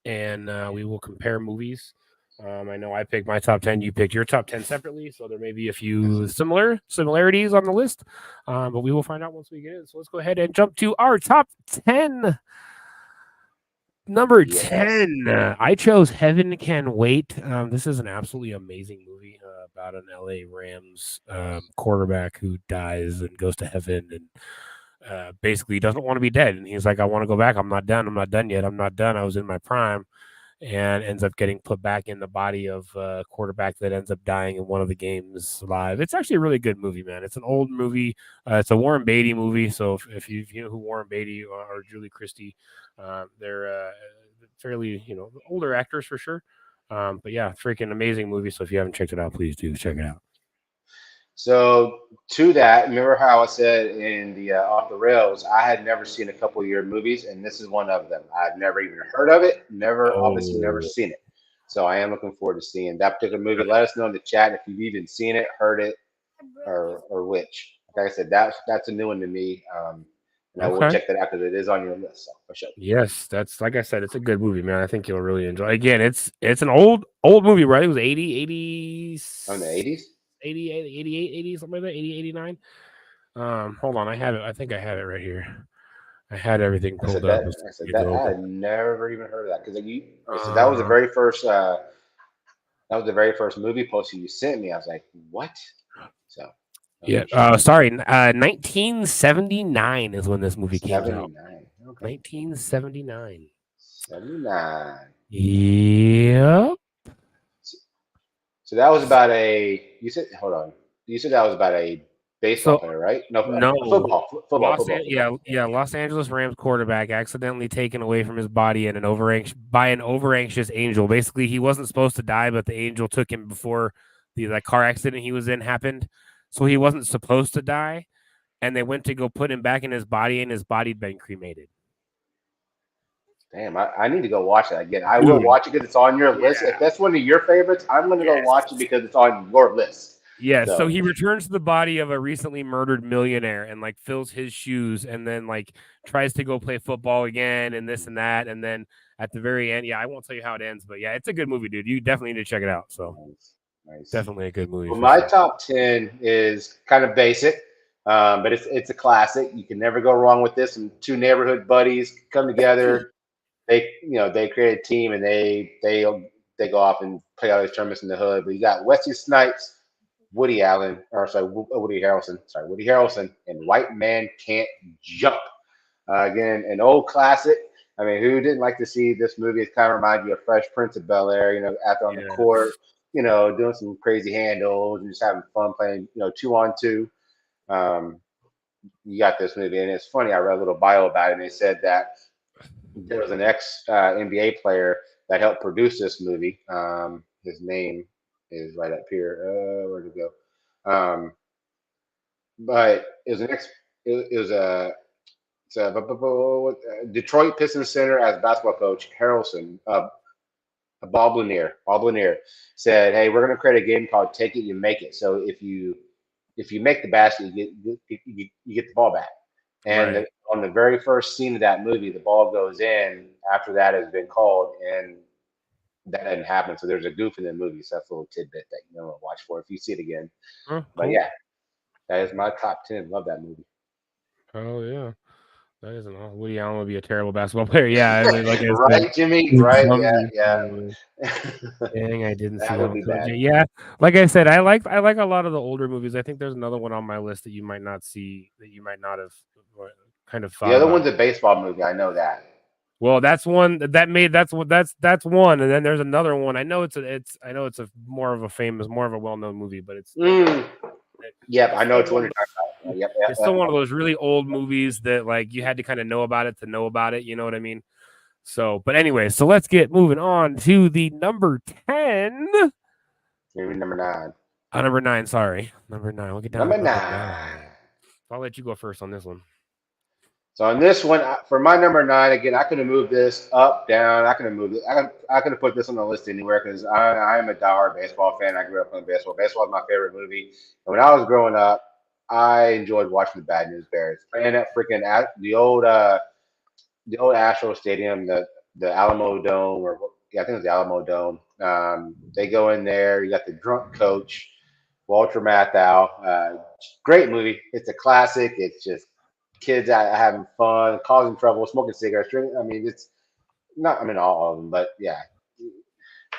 and we will compare movies. I know I picked my top 10, you picked your top 10 separately, so there may be a few similarities on the list, but we will find out once we get in. So let's go ahead and jump to our top 10. Number 10, I chose Heaven Can Wait. This is an absolutely amazing movie about an LA Rams quarterback who dies and goes to heaven and basically doesn't want to be dead. And he's like, I want to go back. I'm not done. I'm not done yet. I'm not done. I was in my prime. And ends up getting put back in the body of a quarterback that ends up dying in one of the games live. It's actually a really good movie, man. It's an old movie. It's a Warren Beatty movie. So if you know who Warren Beatty or Julie Christie, they're fairly, older actors for sure. But yeah, freaking amazing movie. So if you haven't checked it out, please do check it out. So to that, remember how I said in the Off the Rails, I had never seen a couple of your movies, and this is one of them. I've never even heard of it, obviously never seen it. So I am looking forward to seeing that particular movie. Let us know in the chat if you've even seen it, heard it, or which. Like I said, that's a new one to me. And I will check that out because it is on your list, so for sure. Yes, that's like I said, it's a good movie, man. I think you'll really enjoy. Again, it's an old movie, right? It was 80s. Oh, in the 80s? 88, 80, something like that, 80, 89. Hold on, I have it. I think I have it right here. I had everything pulled up. I had never even heard of that because that was the very first. That was the very first movie poster you sent me. I was like, what? So. Yeah. Sorry. 1979 is when this movie came out. 1979. 79. Yep. So that was about you said that was about a baseball player, right? No, football. Los Angeles Rams quarterback accidentally taken away from his body by an overanxious angel. Basically, he wasn't supposed to die, but the angel took him before the car accident he was in happened. So he wasn't supposed to die, and they went to go put him back in his body, and his body had been cremated. Damn, I need to go watch that again. I will watch it because it's on your list. If that's one of your favorites, I'm going to go watch it because it's on your list. Yeah, so he returns to the body of a recently murdered millionaire and fills his shoes and then tries to go play football again and this and that. And then at the very end, I won't tell you how it ends, but yeah, it's a good movie, dude. You definitely need to check it out. So nice. Definitely a good movie. Well, my top 10 is kind of basic, but it's a classic. You can never go wrong with this. And two neighborhood buddies come together. They create a team and they go off and play all these tournaments in the hood. But you got Wesley Snipes, Woody Harrelson, and White Man Can't Jump. Again, an old classic. I mean, who didn't like to see this movie? It kind of reminds you of Fresh Prince of Bel-Air, out on the court, doing some crazy handles and just having fun playing, 2-on-2. You got this movie, and it's funny. I read a little bio about it, and they said that there was an ex-NBA player that helped produce this movie. His name is right up here. Where'd it go? But it was a Detroit Pistons center as basketball coach Harrelson. Bob Lanier said, "Hey, we're going to create a game called Take It, You Make It. So if you make the basket, you get the ball back." And Right. on the very first scene of that movie, the ball goes in after that has been called, and that didn't happen. So there's a goof in the movie. So that's a little tidbit that you know watch for if you see it again. Huh, But cool. yeah, that is my top 10. Love that movie. Oh yeah. That isn't all. Woody Allen would be a terrible basketball player. Yeah, I mean, like I said, Right, Jimmy? he's Right? clumsy. Yeah. Dang, I didn't see That would be Uncle bad. Jay. Yeah, like I said, I like a lot of the older movies. I think there's another one on my list that you might not see, that you might not have kind of The thought other about. one's a baseball movie. I know that. Well, that's one that's one, and then there's another one. I know it's a more of a well-known movie, but it's Yep, I know still it's one one you're talking about. Yep, it's still one of those really old movies that like you had to kind of know about it to know about it. You know what I mean? So, but anyway, so let's get moving on to the number 10. Maybe number 9. Number 9, sorry. Number 9. We'll get down Number to 9. I'll let you go first on this one. So on this one, for my number 9, again, I could have moved this up, down. I could have moved it. I could have put this on the list anywhere because I am a diehard baseball fan. I grew up playing baseball. Baseball is my favorite movie. And when I was growing up, I enjoyed watching the Bad News Bears playing at the old Astro Stadium, the Alamo Dome, or yeah, I think it was the Alamo Dome. They go in there. You got the drunk coach, Walter Matthau. Great movie. It's a classic. It's just kids out having fun, causing trouble, smoking cigarettes, drinking. I mean, it's not. I mean, all of them, but yeah.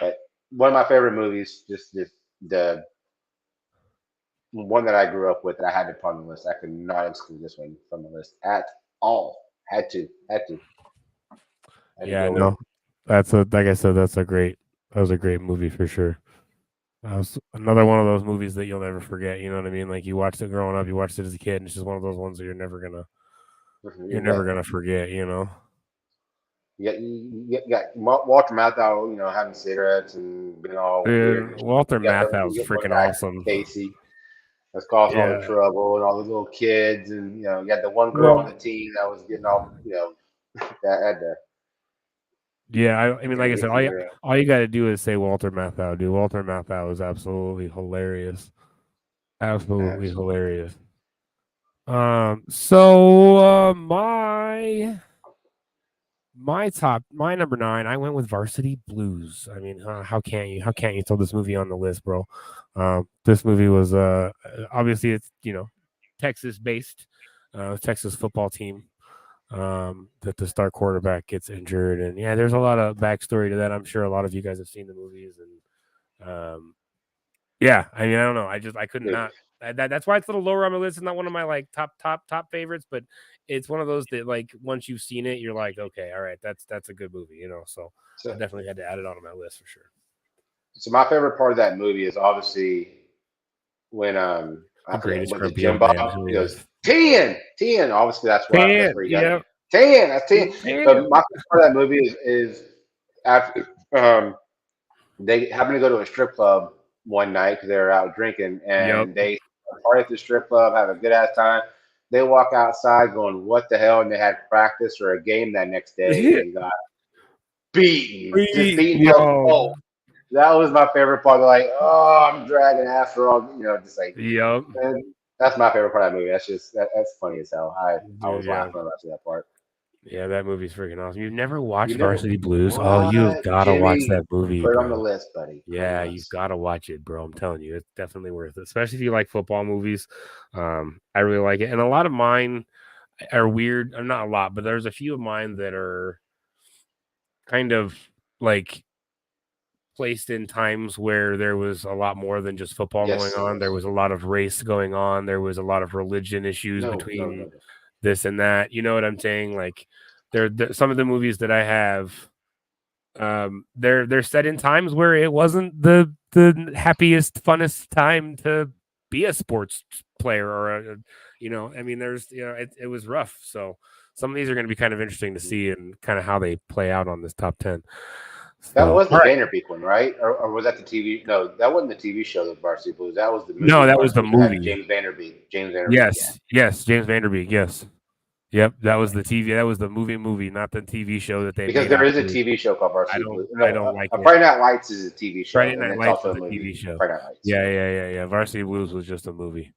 But one of my favorite movies. Just the one that I grew up with that I had to put on the list. I could not exclude this one from the list at all. Had to. Yeah, no. Like I said, that was a great movie for sure. That was another one of those movies that you'll never forget. You know what I mean? Like you watched it growing up, you watched it as a kid, and it's just one of those ones that you're never gonna forget. You know. You got Walter Matthau, you know, having cigarettes and being all weird. Walter Matthau was freaking awesome. Casey, that's causing all the trouble, and all the little kids, and you know, you got the one girl on the team that was getting all, you know, that had to. Yeah, I mean, like I said, all you got to do is say Walter Matthau, dude. Walter Matthau is absolutely hilarious. Absolutely hilarious. So my number 9, I went with Varsity Blues. I mean, how can't you throw this movie on the list, bro? This movie was obviously it's, you know, Texas based, Texas football team. That the star quarterback gets injured, and yeah, there's a lot of backstory to that. I'm sure a lot of you guys have seen the movies, and yeah, I mean, I don't know, I couldn't not. That's why it's a little lower on my list. It's not one of my like top favorites, but it's one of those that like once you've seen it, you're like, okay, all right, that's a good movie, you know. So I definitely had to add it onto my list for sure. So my favorite part of that movie is obviously when with Jim Bob, he goes 10. Obviously, that's where you got it. 10. That's 10. But my favorite part of that movie is after they happen to go to a strip club one night because they were out drinking, and they party at the strip club, have a good ass time. They walk outside going, "What the hell?" And they had practice or a game that next day and got beaten. Oh, that was my favorite part. They're like, "Oh, I'm dragging ass for all," you know, just like, and that's my favorite part of that movie. That's just that's funny as hell. I was laughing when I watched that part. Yeah, that movie's freaking awesome. You've never watched Varsity Blues? Oh, you've got to watch that movie. Put it on the list, buddy. Yeah, you've got to watch it, bro. I'm telling you, it's definitely worth it, especially if you like football movies. I really like it. And a lot of mine are weird. Not a lot, but there's a few of mine that are kind of like placed in times where there was a lot more than just football going on. There was a lot of race going on. There was a lot of religion issues between this and that. You know what I'm saying? Like some of the movies that I have, they're set in times where it wasn't the happiest, funnest time to be a sports player or you know, I mean, there's, you know, it was rough. So some of these are going to be kind of interesting to see and kind of how they play out on this top 10. That was the Vanderbeek one, right? Or was that the TV? No, that wasn't the TV show, the Varsity Blues. That was the movie. No, that was the movie. James Vanderbeek. Yes, James Vanderbeek. Yes. Yep, that was the TV. That was the movie, not the TV show that they. Because there is a TV show called Varsity Blues. I don't like it. Friday Night Lights is a TV show. Friday Night Lights is a TV show. Friday Night Lights. Yeah. Varsity Blues was just a movie.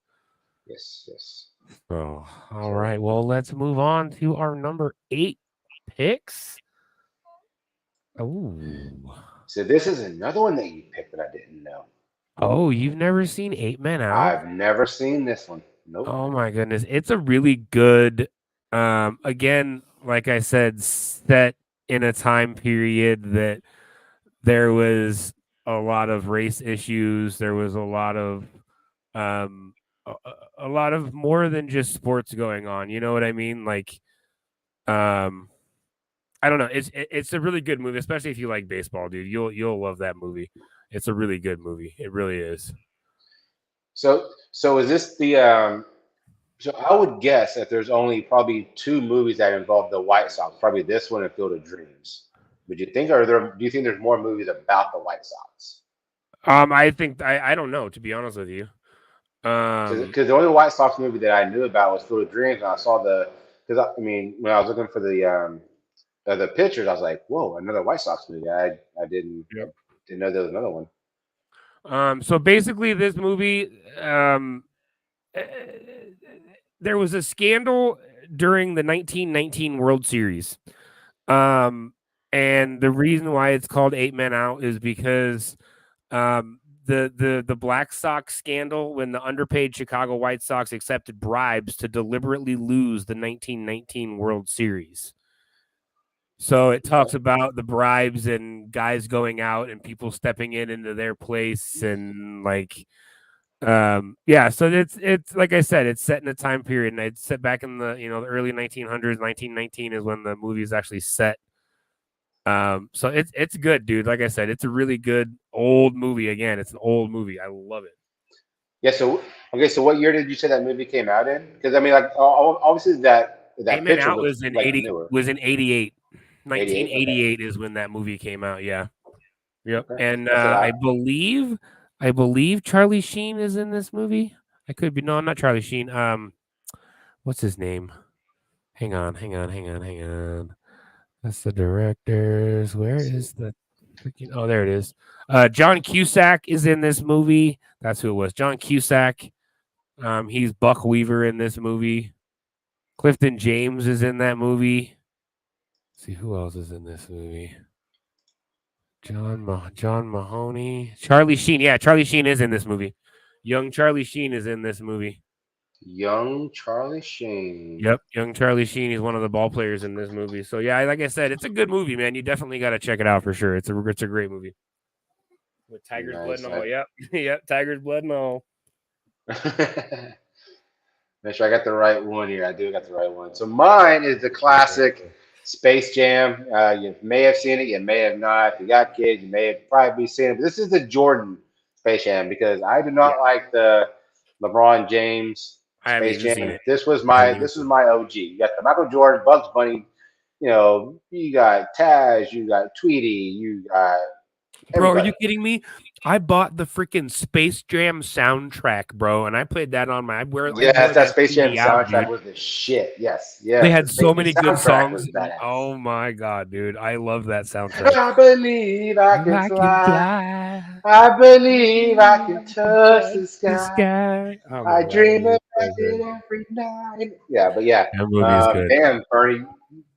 Yes. Oh, all right. Well, let's move on to our number 8 picks. Oh. So this is another one that you picked that I didn't know. Oh, you've never seen 8 Men Out? I've never seen this one. Nope. Oh my goodness. It's a really good again, like I said, set in a time period that there was a lot of race issues. There was a lot of a lot of more than just sports going on. You know what I mean? Like, I don't know. It's a really good movie, especially if you like baseball, dude. You'll love that movie. It's a really good movie. It really is. So is this the so I would guess that there's only probably 2 movies that involve the White Sox, probably this one and Field of Dreams. Would you think, or do you think there's more movies about the White Sox? I think I don't know, to be honest with you. Because the only White Sox movie that I knew about was Field of Dreams, and I saw because I mean when I was looking for the pictures, I was like, whoa, another White Sox movie. I didn't know there was another one. So basically, this movie, there was a scandal during the 1919 World Series. And the reason why it's called 8 Men Out is because the Black Sox scandal, when the underpaid Chicago White Sox accepted bribes to deliberately lose the 1919 World Series. So it talks about the bribes and guys going out and people stepping into their place and like, so it's like I said, it's set in a time period, and it's set back in the the early 1900s. 1919 is when the movie is actually set. So it's good, dude. Like I said, it's a really good old movie. Again, it's an old movie. I love it. Yeah. So okay. So what year did you say that movie came out in? Because I mean, like obviously that picture Out was in like 88. 1988 is when that movie came out. Yeah. Yep. And I believe Charlie Sheen is in this movie. I could be not Charlie Sheen. What's his name? Hang on. That's the directors. Where is the freaking? Oh, there it is. John Cusack is in this movie. That's who it was. John Cusack. He's Buck Weaver in this movie. Clifton James is in that movie. Let's see who else is in this movie. John Mahoney. Charlie Sheen. Yeah, Charlie Sheen is in this movie. Young Charlie Sheen is in this movie. Young Charlie Sheen. Yep, young Charlie Sheen. He's one of the ball players in this movie. So yeah, like I said, it's a good movie, man. You definitely got to check it out for sure. It's a great movie. With Tiger's blood and all. Yep, Tiger's blood and all. Make sure I got the right one here. I do got the right one. So mine is the classic Space Jam. You may have seen it, you may have not. If you got kids, you may have probably seen it. But this is the Jordan Space Jam because I do not like the LeBron James Space Jam. This was my OG. You got the Michael Jordan, Bugs Bunny. You got Taz, you got Tweety, you got. Bro, are you kidding me? I bought the freaking Space Jam soundtrack, bro, and I played that on my. That Space Jam soundtrack was the shit. Yes, yeah. They had so many good songs. Oh my god, dude, I love that soundtrack. I believe I can fly. I believe I can touch the sky. Oh, I dream about it every night. Yeah, but yeah, that movie is good. Damn, Bernie.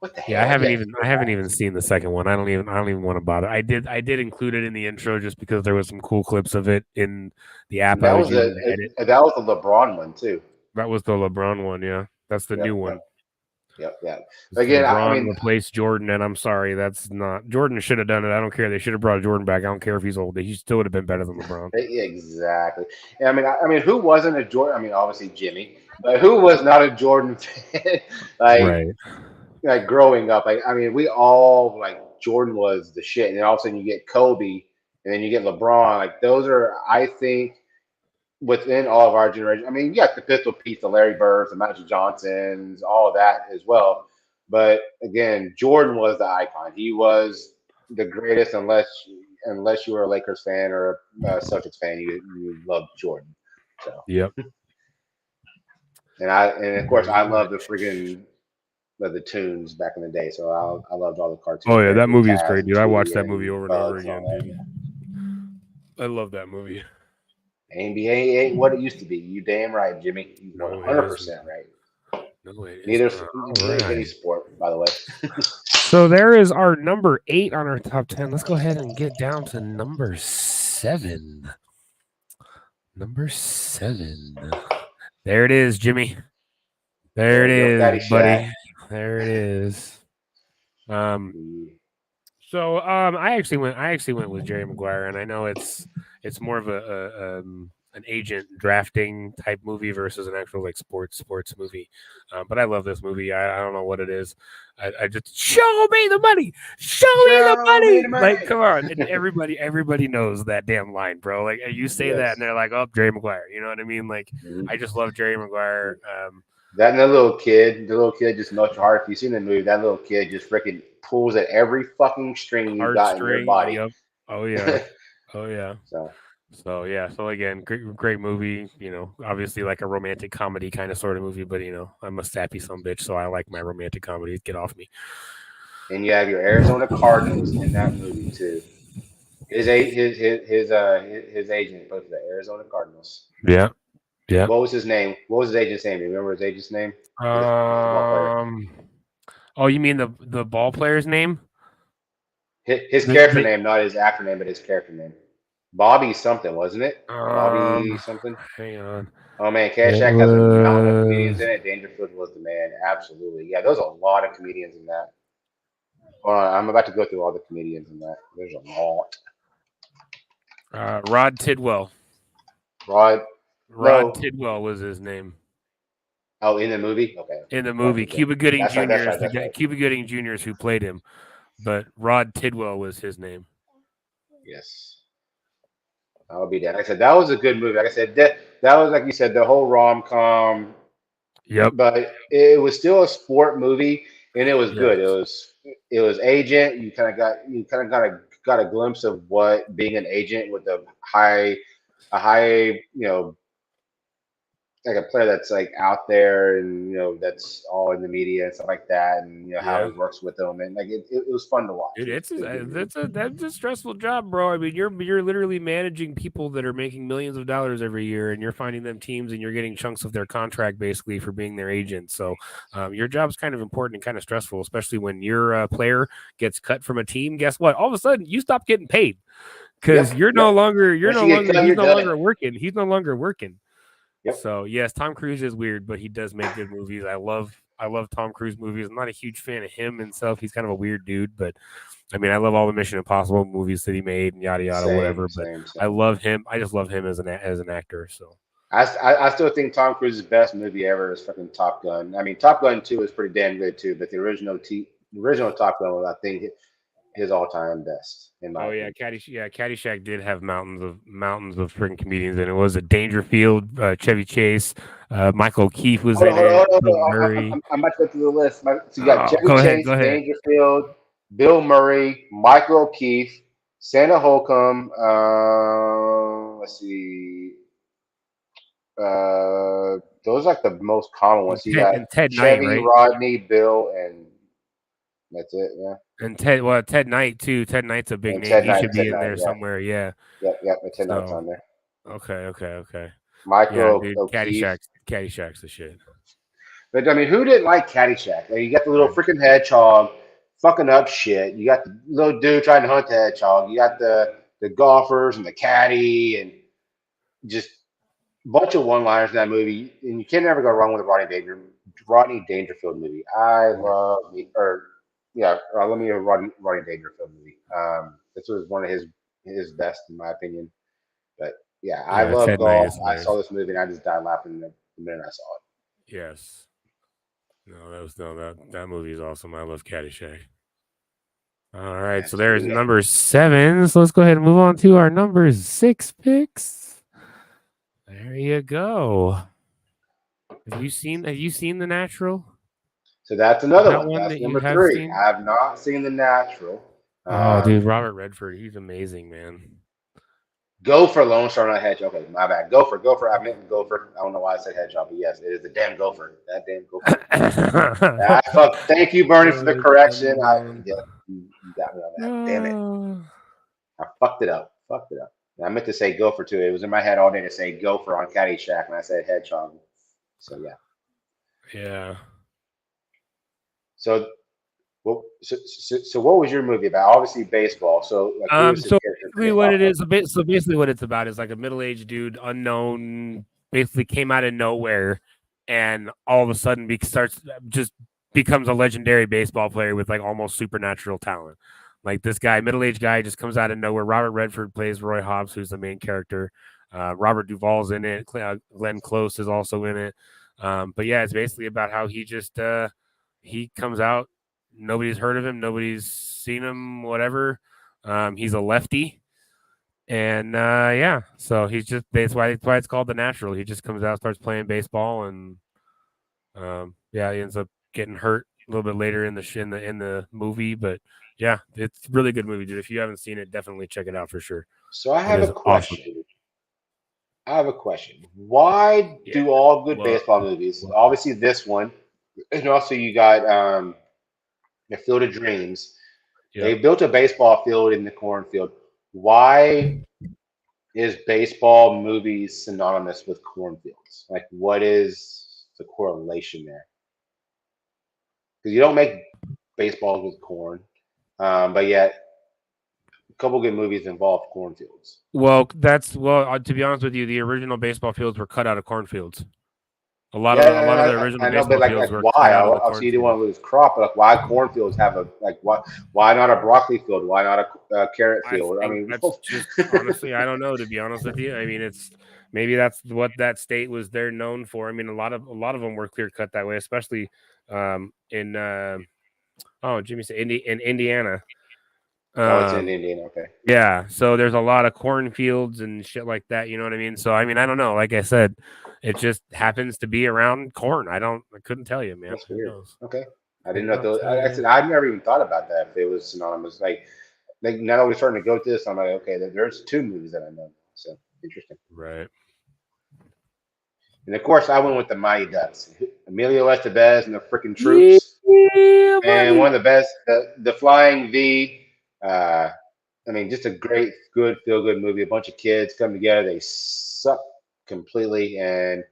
What the hell? Yeah, I haven't even seen the second one. I don't even want to bother. I did include it in the intro just because there was some cool clips of it in the app. That was the LeBron one too. That was the LeBron one, yeah. That's the new one. Yep. Again, LeBron replaced Jordan, and I'm sorry, that's not Jordan should have done it. I don't care. They should have brought Jordan back. I don't care if he's old. He still would have been better than LeBron. Exactly. Yeah, I mean, who wasn't a Jordan? I mean, obviously Jimmy, but who was not a Jordan fan? Right. Like growing up, I mean, we all Jordan was the shit, and then all of a sudden you get Kobe, and then you get LeBron. Like those are, I think, within all of our generation. I mean, you got the Pistol Pete's, the Larry Birds, the Magic Johnsons, all of that as well. But again, Jordan was the icon. He was the greatest, unless you were a Lakers fan or a Celtics fan, you loved Jordan. So yep. And of course I love the friggin' the tunes back in the day, so I loved all the cartoons. Oh yeah, that movie is great, dude. I watched that movie over and over again, dude. I love that movie. NBA ain't what it used to be. You damn right, Jimmy. You 100% right. No, it Neither is is any sport, by the way. So there is our number 8 on our top 10. Let's go ahead and get down to number 7. Number 7. There it is, Jimmy. There it is, buddy. There it is. So I actually went with Jerry Maguire, and I know it's more of an agent drafting type movie versus an actual like sports movie. But I love this movie. I don't know what it is. I just show me the money. Show me the money. Like, come on. And everybody knows that damn line, bro. Like you say that and they're like, oh, Jerry Maguire. You know what I mean? Like I just love Jerry Maguire. That and the little kid just melts your heart. If you've seen the movie, that little kid just freaking pulls at every fucking string you got in your body. Yep. Oh yeah. Oh yeah. So yeah. So again, great movie. You know, obviously like a romantic comedy kind of sort of movie, but you know, I'm a sappy son bitch, so I like my romantic comedies. Get off me. And you have your Arizona Cardinals in that movie too. His agent plays for the Arizona Cardinals. Yeah. Yeah. What was his name? What was his agent's name? Do you remember his agent's name? Oh, you mean the ball player's name? His character name, not his actor name, but his character name. Bobby something, wasn't it? Bobby something. Hang on. Oh man, Caddyshack has a lot of comedians in it. Dangerfield was the man, absolutely. Yeah, there's a lot of comedians in that. Hold on, I'm about to go through all the comedians in that. There's a lot. Rod Tidwell. Rod Tidwell was his name. Oh, in the movie? Okay. In the movie. Cuba Gooding Jr. Cuba Gooding Jr. is who played him, but Rod Tidwell was his name. Yes. I'll be there. Like I said, that was a good movie. Like I said, that was, like you said, the whole rom-com. Yep. But it was still a sport movie, and it was good. It was agent. You kind of got a glimpse of what being an agent with a high, like a player that's like out there and that's all in the media and stuff like that, and how he works with them, and like it was fun to watch. Dude, that's a stressful job, bro. I mean, you're literally managing people that are making millions of dollars every year, and you're finding them teams, and you're getting chunks of their contract basically for being their agent. So your job's kind of important and kind of stressful, especially when your player gets cut from a team. Guess what? All of a sudden, you stop getting paid because he's no longer working. He's no longer working. Yep. So yes, Tom Cruise is weird, but he does make good movies. I love Tom Cruise movies. I'm not a huge fan of him himself. He's kind of a weird dude, but I mean, I love all the Mission Impossible movies that he made and yada yada, whatever. But I love him. I just love him as an actor. So I still think Tom Cruise's best movie ever is fucking Top Gun. I mean, Top Gun 2 is pretty damn good too, but the original Top Gun was, I think, his all-time best. Caddyshack did have mountains of freaking comedians, and it was a Dangerfield, Chevy Chase, Michael O'Keefe was in it. Bill Murray. I'm about to go through the list. So you got Chevy Chase, Dangerfield, Bill Murray, Michael O'Keefe, Santa Holcomb. Let's see. Those are like the most common ones. You got Ted Chevy, Knight, right? Rodney, Bill, and that's it. Yeah. And Ted Knight too. Ted Knight's a big name. He should be in there somewhere. Yeah. Yep. Ted Knight's on there. Okay. Michael Caddyshack's the shit. But I mean, who didn't like Caddyshack? Like, you got the little freaking hedgehog fucking up shit. You got the little dude trying to hunt the hedgehog. You got the golfers and the caddy and just a bunch of one-liners in that movie. And you can never go wrong with a Rodney Dangerfield movie. Let me hear Rodney Dangerfield movie. This was one of his best in my opinion. But yeah, I love golf. I saw this movie and I just died laughing the minute I saw it. Yes. That movie is awesome. I love Caddyshack. All right, so there's number 7. So let's go ahead and move on to our number 6 picks. There you go. Have you seen The Natural? So that's another one. That's number 3. I have not seen The Natural. Oh, dude, Robert Redford, he's amazing, man. Gopher, Lone Star, not Hedgehog. Okay, my bad. Gopher. I meant Gopher. I don't know why I said Hedgehog, but yes, it is the damn Gopher. That damn Gopher. Thank you, Bernie, for the correction. You got me on that. Damn it. I fucked it up. I meant to say Gopher too. It was in my head all day to say Gopher on Caddyshack, and I said Hedgehog. So yeah. Yeah. So what was your movie about? Obviously baseball. So so basically what it is, so basically what it's about is like a middle-aged dude, unknown, basically came out of nowhere, and all of a sudden becomes a legendary baseball player with like almost supernatural talent. Like this guy, middle-aged guy, just comes out of nowhere. Robert Redford plays Roy Hobbs, who's the main character. Robert Duvall's in it. Glenn Close is also in it. But yeah, it's basically about how he just he comes out. Nobody's heard of him. Nobody's seen him. Whatever. He's a lefty, and yeah. So that's why it's called The Natural. He just comes out, starts playing baseball, and yeah, he ends up getting hurt a little bit later in the movie. But yeah, it's a really good movie, dude. If you haven't seen it, definitely check it out for sure. So I have a question. Awesome. I have a question. Why do all good baseball movies? Obviously, this one, and also you got The Field of Dreams. Yep. They built a baseball field in the cornfield. Why is baseball movies synonymous with cornfields? Like, what is the correlation there? Because you don't make baseball with corn, but yet a couple good movies involve cornfields. Well, to be honest with you, the original baseball fields were cut out of cornfields. A lot of the original baseball fields were why? Obviously, you didn't want to lose crop, but like, why cornfields have why not a broccoli field? Why not a carrot field? I mean, that's just honestly, I don't know. To be honest with you, I mean, maybe that's what that state was there known for. I mean, a lot of them were clear cut that way, especially in Jimmy said in Indiana. It's in Indiana, okay. Yeah, so there's a lot of cornfields and shit like that. You know what I mean? So I mean, I don't know. Like I said, it just happens to be around corn. I couldn't tell you, man. That's weird. Okay, I didn't know. I've never even thought about that. If it was synonymous, like now we're starting to go to this, I'm like, okay, there's two movies that I know. So interesting, right? And of course, I went with the Mighty Ducks, Emilio Estevez and the freaking Troops, and one of the best, the Flying V. I mean, just a great, good, feel-good movie. A bunch of kids come together. They suck completely, and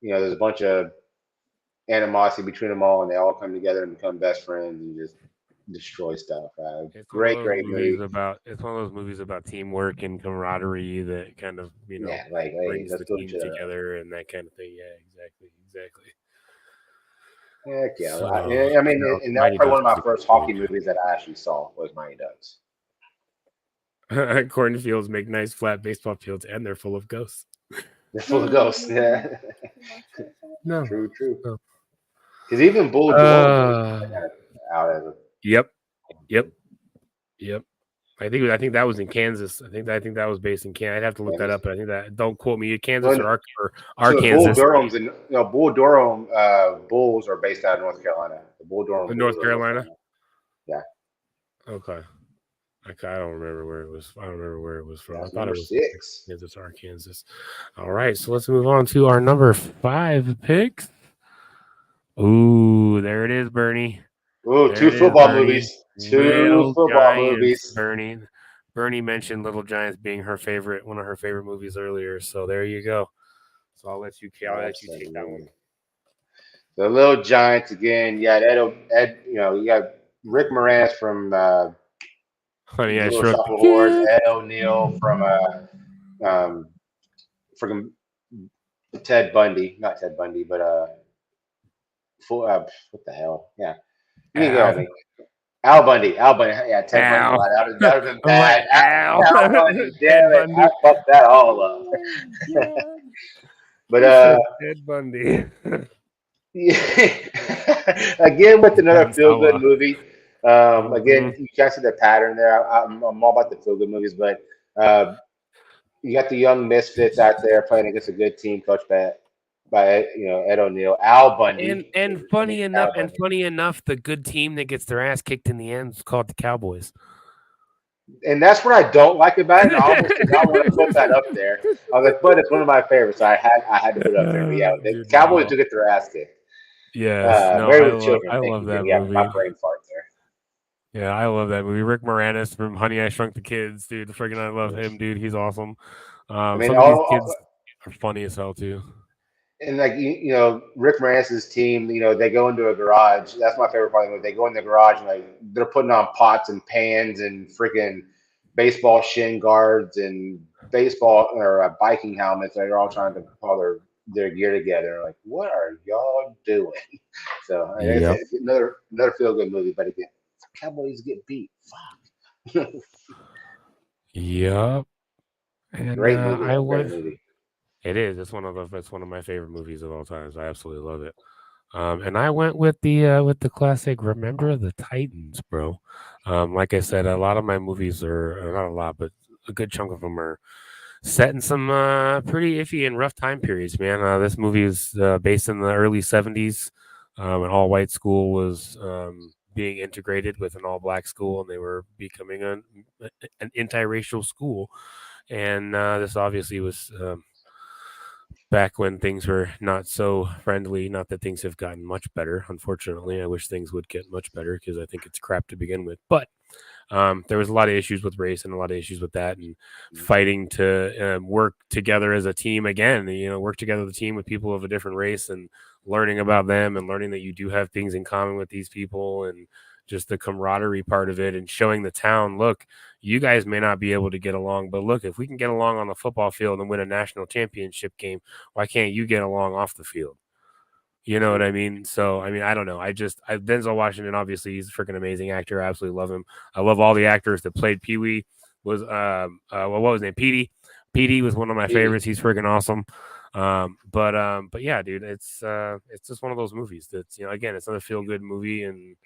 there's a bunch of animosity between them all, and they all come together and become best friends and just destroy stuff. Great movie. It's one of those movies about teamwork and camaraderie that kind of brings the team together and that kind of thing. Yeah, exactly. Heck yeah. So, I mean, and that's probably one of my first hockey movies that I actually saw was Mighty Ducks. Cornfields make nice flat baseball fields, and they're full of ghosts. They're full of ghosts, yeah. No. True. Because even Bull Durham out of it. Yep. I think that was in Kansas. I think that was based in Kansas. I'd have to look that up, but I think that, don't quote me, Kansas or Arkansas. Bull Durham Bulls are based out of North Carolina. The Bull Durham. North Carolina. Yeah. Okay. I don't remember where it was. From. That's I thought it was 6. Kansas, Arkansas. All right, so let's move on to our number 5 picks. Ooh, there it is, Bernie. Ooh, two football movies. Two football movies. Bernie mentioned Little Giants being one of her favorite movies earlier. So there you go. So I'll let you take that one. The Little Giants again. Yeah, Ed. You got Rick Moranis from Honey, I Little Shop of Horrors. Ed O'Neill from freaking Ted Bundy. Not Ted Bundy, but what the hell? Yeah. Al Bundy. Yeah, Ted Bundy. That would have been bad. Al Bundy. Damn it. I fucked that all up. But Ted Bundy. Again, with another feel-good movie. Again, you can't see the pattern there. I'm all about the feel-good movies, but you got the young misfits out there playing against a good team coached by Ed O'Neill, Al Bundy, and funny enough, the good team that gets their ass kicked in the end is called the Cowboys. And that's what I don't like about it. I almost did not want to put that up there. I was like, but it's one of my favorites. So I had to put it up there. But yeah, the Cowboys do get their ass kicked. Yeah, I love that movie. Yeah, my brain fart there. Yeah, I love that movie. Rick Moranis from Honey, I Shrunk the Kids, dude. Freaking, I love him, dude. He's awesome. I mean, Some of these kids are funny as hell too. and like Rick Moranis' team, they go into a garage. That's my favorite part of the movie. They go in the garage and like they're putting on pots and pans and freaking baseball shin guards and baseball or biking helmets. They're all trying to pull their gear together. Like, what are y'all doing? So Yep. it's another feel good movie. But again, Cowboys get beat. Fuck. Yep. And Great movie. I Great would. movie. It is. It's one of my favorite movies of all times. I absolutely love it. And I went with the classic Remember the Titans, bro. Like I said, a lot of my movies are not a lot, but a good chunk of them are set in some pretty iffy and rough time periods, man. This movie is based in the early 70s. An all white school was being integrated with an all black school, and they were becoming an anti-racial school. And this obviously was back when things were not so friendly. Not that things have gotten much better, unfortunately. I wish things would get much better because I think it's crap to begin with. But there was a lot of issues with race and a lot of issues with that, and fighting to work together as a team again. Work together as a team with people of a different race and learning about them and learning that you do have things in common with these people and just the camaraderie part of it and showing the town, look, you guys may not be able to get along, but look, if we can get along on the football field and win a national championship game, why can't you get along off the field? You know what I mean? So, I mean, I don't know. Denzel Washington, obviously, he's a freaking amazing actor. I absolutely love him. I love all the actors that played Pee Wee. Was what was his name? Petey. Petey was one of my favorites. He's freaking awesome. But yeah, dude, it's just one of those movies that's, again, it's another feel good movie, and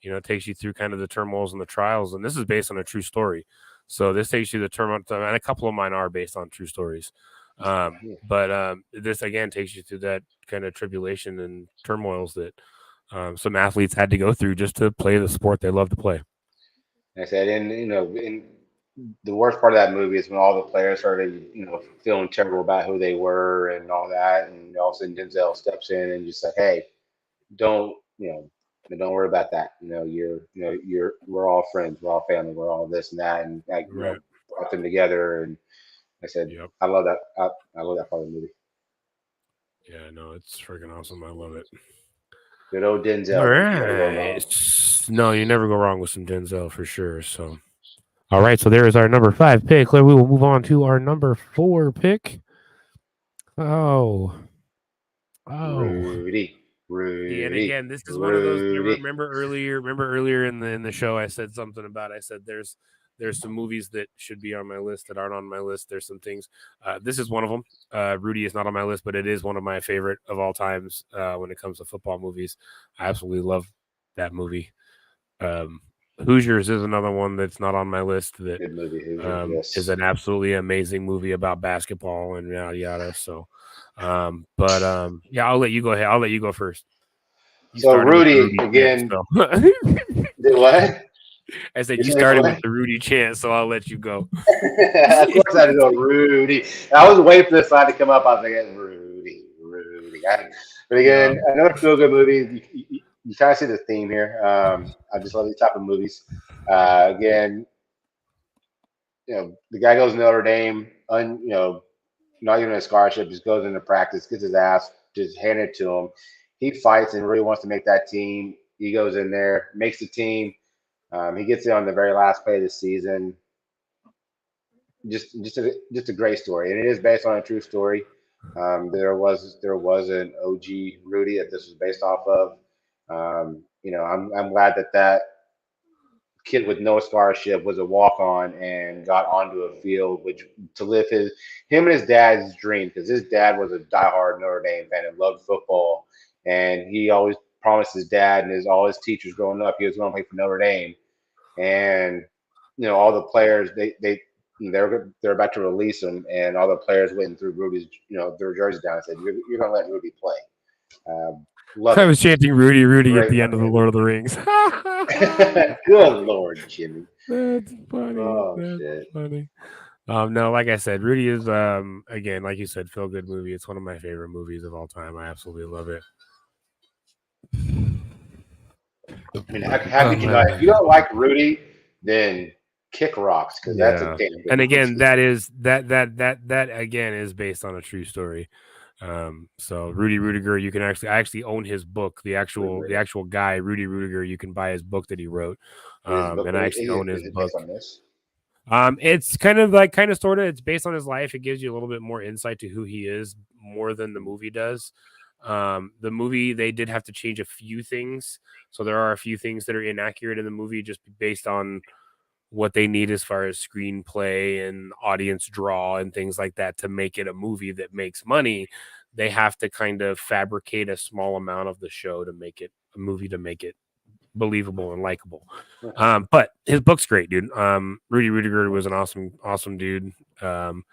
it takes you through kind of the turmoils and the trials. And this is based on a true story, so this takes you the turmoil, and a couple of mine are based on true stories. But this again takes you through that kind of tribulation and turmoils that some athletes had to go through just to play the sport they love to play. I said, and the worst part of that movie is when all the players started, feeling terrible about who they were and all that, and all of a sudden Denzel steps in and just like, hey, don't worry about that. We're all friends, we're all family, we're all this and that, and like, Right. brought them together. And I said, Yep. I love that. I love that part of the movie. Yeah, no, it's freaking awesome. I love it. Good old Denzel. All right. No, you never go wrong with some Denzel for sure. So, all right. So there is our number 5 pick. We will move on to our number 4 pick. Oh. Rudy. And again, this is one of those. Remember earlier in the show, I said something about. I said there's some movies that should be on my list that aren't on my list. There's some things. This is one of them. Rudy is not on my list, but it is one of my favorite of all times when it comes to football movies. I absolutely love that movie. Hoosiers is another one that's not on my list. That good movie, Hoosiers, yes. Is an absolutely amazing movie about basketball and yada yada. So, yeah, I'll let you go ahead. I'll let you go first. So Rudy again. Did what? I said you started with the Rudy chant, so I'll let you go. Of course I had to go Rudy. I was waiting for this slide to come up. I was like, Rudy. But again, another feel-good movie. You kind of see the theme here. I just love these type of movies. Again, the guy goes to Notre Dame, not even a scholarship, just goes into practice, gets his ass just handed to him. He fights and really wants to make that team. He goes in there, makes the team. He gets it on the very last play of the season. Just a great story, and it is based on a true story. There was an OG Rudy that this was based off of. I'm glad that kid with no scholarship was a walk-on and got onto a field which to live him and his dad's dream, because his dad was a diehard Notre Dame fan and loved football, and he always promised his dad and all his teachers growing up he was going to play for Notre Dame. And all the players they're about to release him, and all the players went and threw Rudy's their jerseys down and said, "You're going to let Rudy play." I was chanting Rudy at the end of the Lord of the Rings. Good Lord, Jimmy. That's funny. Oh, shit. Funny. No, like I said, Rudy is again, like you said, feel good movie. It's one of my favorite movies of all time. I absolutely love it. I mean, how could you not? If you don't like Rudy, then kick rocks because that's a damn good And again, movie. that again is based on a true story. So Rudy Rudiger, you can I actually own his book, the actual guy, Rudy Rudiger. You can buy his book that he wrote. And I actually own his book. It's kind of sort of, it's based on his life. It gives you a little bit more insight to who he is, more than the movie does. The movie, they did have to change a few things. So there are a few things that are inaccurate in the movie just based on what they need as far as screenplay and audience draw and things like that to make it a movie that makes money. They have to kind of fabricate a small amount of the show to make it a movie, to make it believable and likable. But his book's great, dude. Rudy Rudiger was an awesome dude. And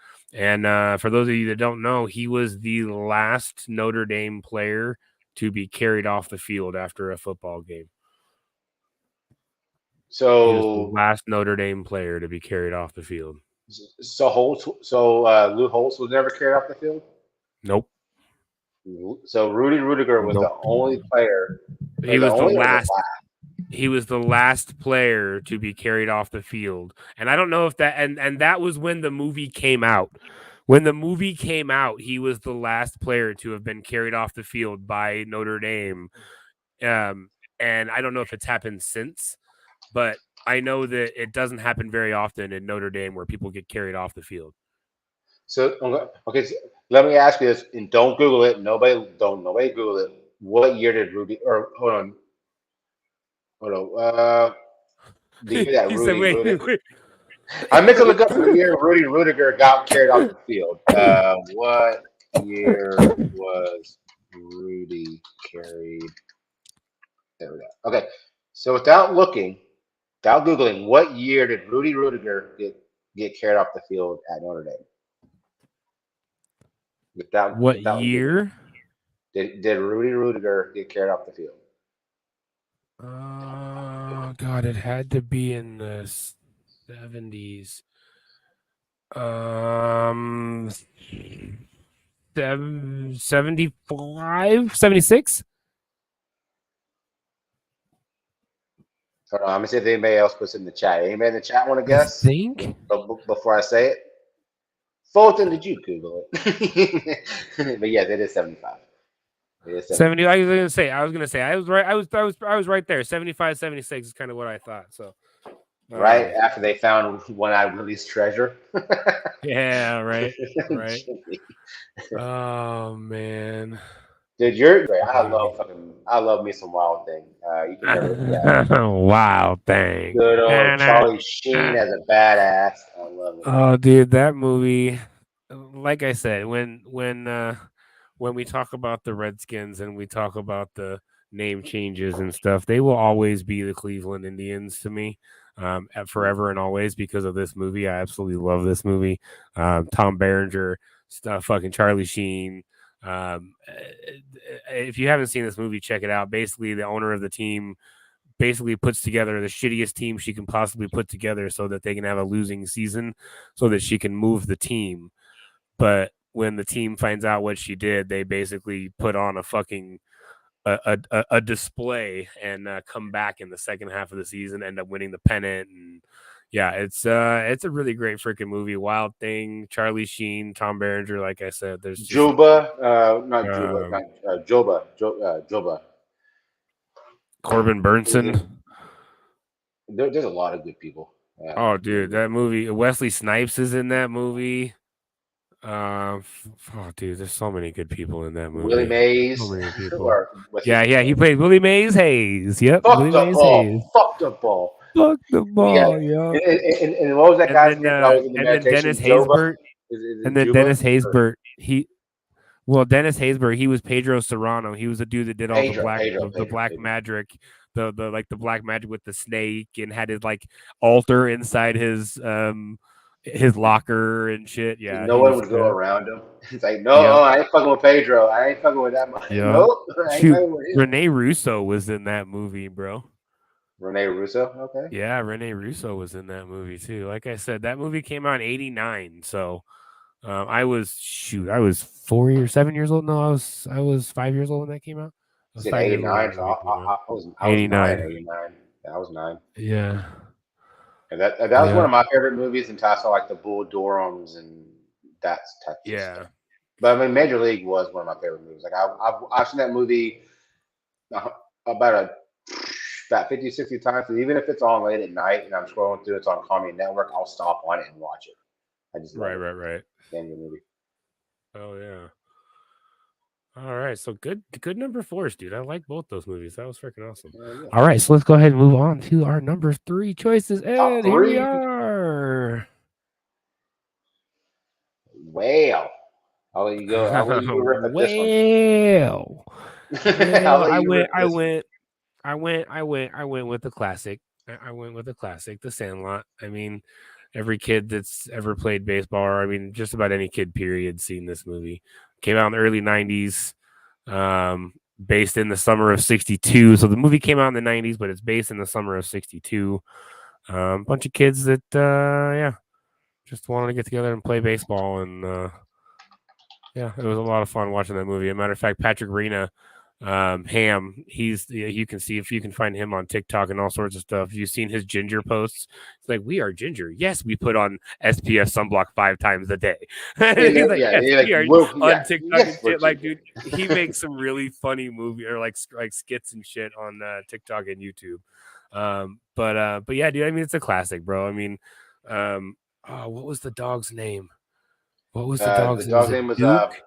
for those of you that don't know, he was the last Notre Dame player to be carried off the field after a football game. So he was the last Notre Dame player to be carried off the field. So Lou Holtz was never carried off the field? Nope. So Rudy Rudiger was the only player. He was the last. He was the last player to be carried off the field. And I don't know if that and that was when the movie came out. When the movie came out, he was the last player to have been carried off the field by Notre Dame. And I don't know if it's happened since, but I know that it doesn't happen very often in Notre Dame where people get carried off the field. So okay, so let me ask you this, and don't Google it. Nobody Google it. What year did Rudy? Or hold on. The year that Rudy. I meant to look up the year Rudy Rudiger got carried off the field. What year was Rudy carried? There we go. Okay, so without Googling, what year did Rudy Rudiger get carried off the field at Notre Dame? What year did Rudy Rudiger get carried off the field? God, it had to be in the 70s. 75, 76. Hold on, I'm gonna see if anybody else puts it in the chat. Anybody in the chat want to guess? I think. Before I say it, Fulton, did you Google it? But yes, it is 75. 70. I was gonna say I was right. I was right there. 75, 76 is kind of what I thought. So right after they found One-Eyed Willie's treasure. Yeah, right. Oh man. Dude, I love me some Wild Thing. You can never do that. Wild Thing. Good old Charlie Sheen as a badass. I love it. Oh, dude, that movie. Like I said, when we talk about the Redskins and we talk about the name changes and stuff, they will always be the Cleveland Indians to me, forever and always, because of this movie. I absolutely love this movie. Tom Berenger, fucking Charlie Sheen. If you haven't seen this movie, check it out. Basically, the owner of the team basically puts together the shittiest team she can possibly put together so that they can have a losing season so that she can move the team. But when the team finds out what she did, they basically put on a fucking a display and come back in the second half of the season, end up winning the pennant. And yeah, it's a really great freaking movie. Wild Thing, Charlie Sheen, Tom Berenger. Like I said, there's just, Joba. Corbin Burnson. There's a lot of good people. Oh, dude, that movie. Wesley Snipes is in that movie. Dude, there's so many good people in that movie. Willie Mays. So many people. Yeah, he played Willie Mays Hayes. Yep, Willie Mays Hayes. Fuck the ball. Yeah. And what was that guy's name? And then Dennis Haysbert. Dennis Haysbert. Dennis Haysbert, he was Pedro Serrano. He was the dude that did all the black magic, the black magic with the snake, and had his like altar inside his locker and shit. Yeah, no one would go around him. It's like, no, I ain't fucking with Pedro. I ain't fucking with that much. Yeah. Nope. Rene Russo was in that movie, bro. Rene Russo, okay. Yeah, Rene Russo was in that movie too. Like I said, that movie came out in '89, so I was 7 years old. No, I was 5 years old when that came out. Is it 89? I was 9, 89. I was 9. Yeah. And that was one of my favorite movies until I saw like the Bull Durhams and that type of stuff. But I mean, Major League was one of my favorite movies. Like I've seen that movie about 50, 60 times. So even if it's on late at night and I'm scrolling through, it's on Comedy Network, I'll stop on it and watch it. I just right. Damn good movie. Oh yeah. All right, so good number 4s, dude. I like both those movies. That was freaking awesome. Yeah. All right, so let's go ahead and move on to our number 3 choices. And here we are. Well, I'll let you go. I'll let you rip at this one. I went with the classic. I went with the classic, The Sandlot. I mean, every kid that's ever played baseball, or I mean, just about any kid, period, seen this movie. Came out in the early 90s, based in the summer of 62. So the movie came out in the 90s, but it's based in the summer of 62. Bunch of kids that, just wanted to get together and play baseball. And, it was a lot of fun watching that movie. As a matter of fact, Patrick Rena, Ham, you can see if you can find him on TikTok and all sorts of stuff. You've seen his ginger posts. It's like, we are ginger. Yes, we put on SPF sunblock 5 times a day. On TikTok and shit. Like, dude, he makes some really funny movie or like skits and shit on TikTok and YouTube. But yeah, dude, I mean, it's a classic, bro. I mean, what was the dog's name? What was the dog's name? The dog's name was Duke?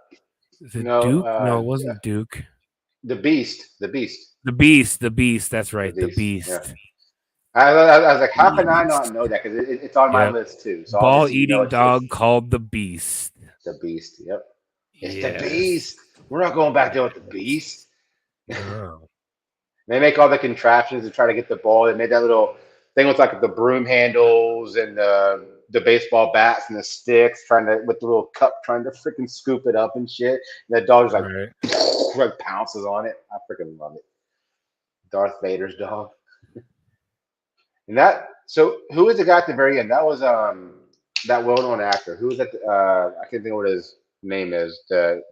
Duke? No, it wasn't Duke. The Beast. The Beast. That's right. The Beast. Yeah. I was like, how can I not know that? Because it's on my list too. So ball-eating dog called the Beast. The Beast. Yep. It's the Beast. We're not going back there with the Beast. No. They make all the contraptions to try to get the ball. They made that little thing with like the broom handles and the baseball bats and the sticks, with the little cup, trying to freaking scoop it up and shit. And that dog's like, like pounces on it. I freaking love it. Darth Vader's dog. And so who was the guy at the very end? That was that well-known actor. Who was that? I can't think of what his name is. The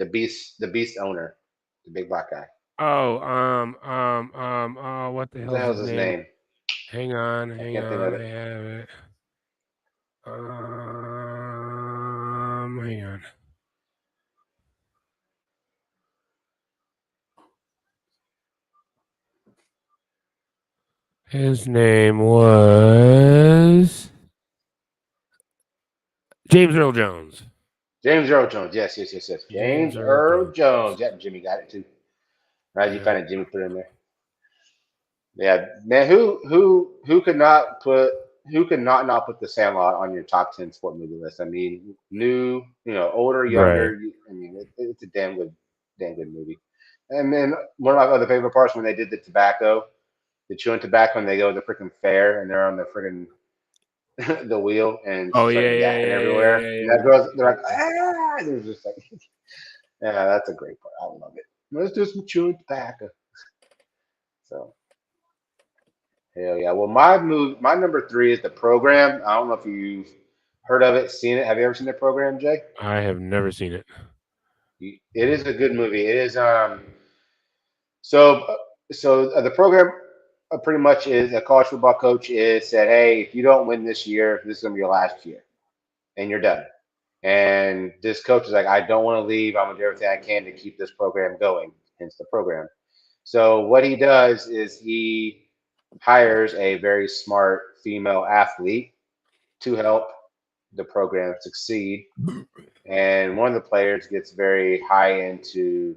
Beast owner, the big black guy. Oh, what the hell is his name? Hang on. I have it. Hang on. His name was James Earl Jones. James Earl Jones. Yes. James Earl Jones. Yep, Jimmy got it too. Right, you found it. Jimmy put it in there. Yeah, man. Who could not put The Sandlot on your top 10 sport movie list? I mean, new, older, younger. Right. I mean, it's a damn good movie. And then one of my other favorite parts when they did the chewing tobacco, and they go to the freaking fair and they're on the freaking the wheel and everywhere. And that girl's, they're like, ah! They're just like, yeah, that's a great part. I love it. Let's do some chewing tobacco. So, hell yeah. Well, my number 3 is The Program. I don't know if you've heard of it, seen it. Have you ever seen The Program, Jay? I have never seen it. It is a good movie. It is so The Program pretty much is a college football coach said, hey, if you don't win this year, this is gonna be your last year, and you're done. And this coach is like, I don't want to leave. I'm gonna do everything I can to keep this program going. Hence The Program. So what he does is he hires a very smart female athlete to help the program succeed. And one of the players gets very high into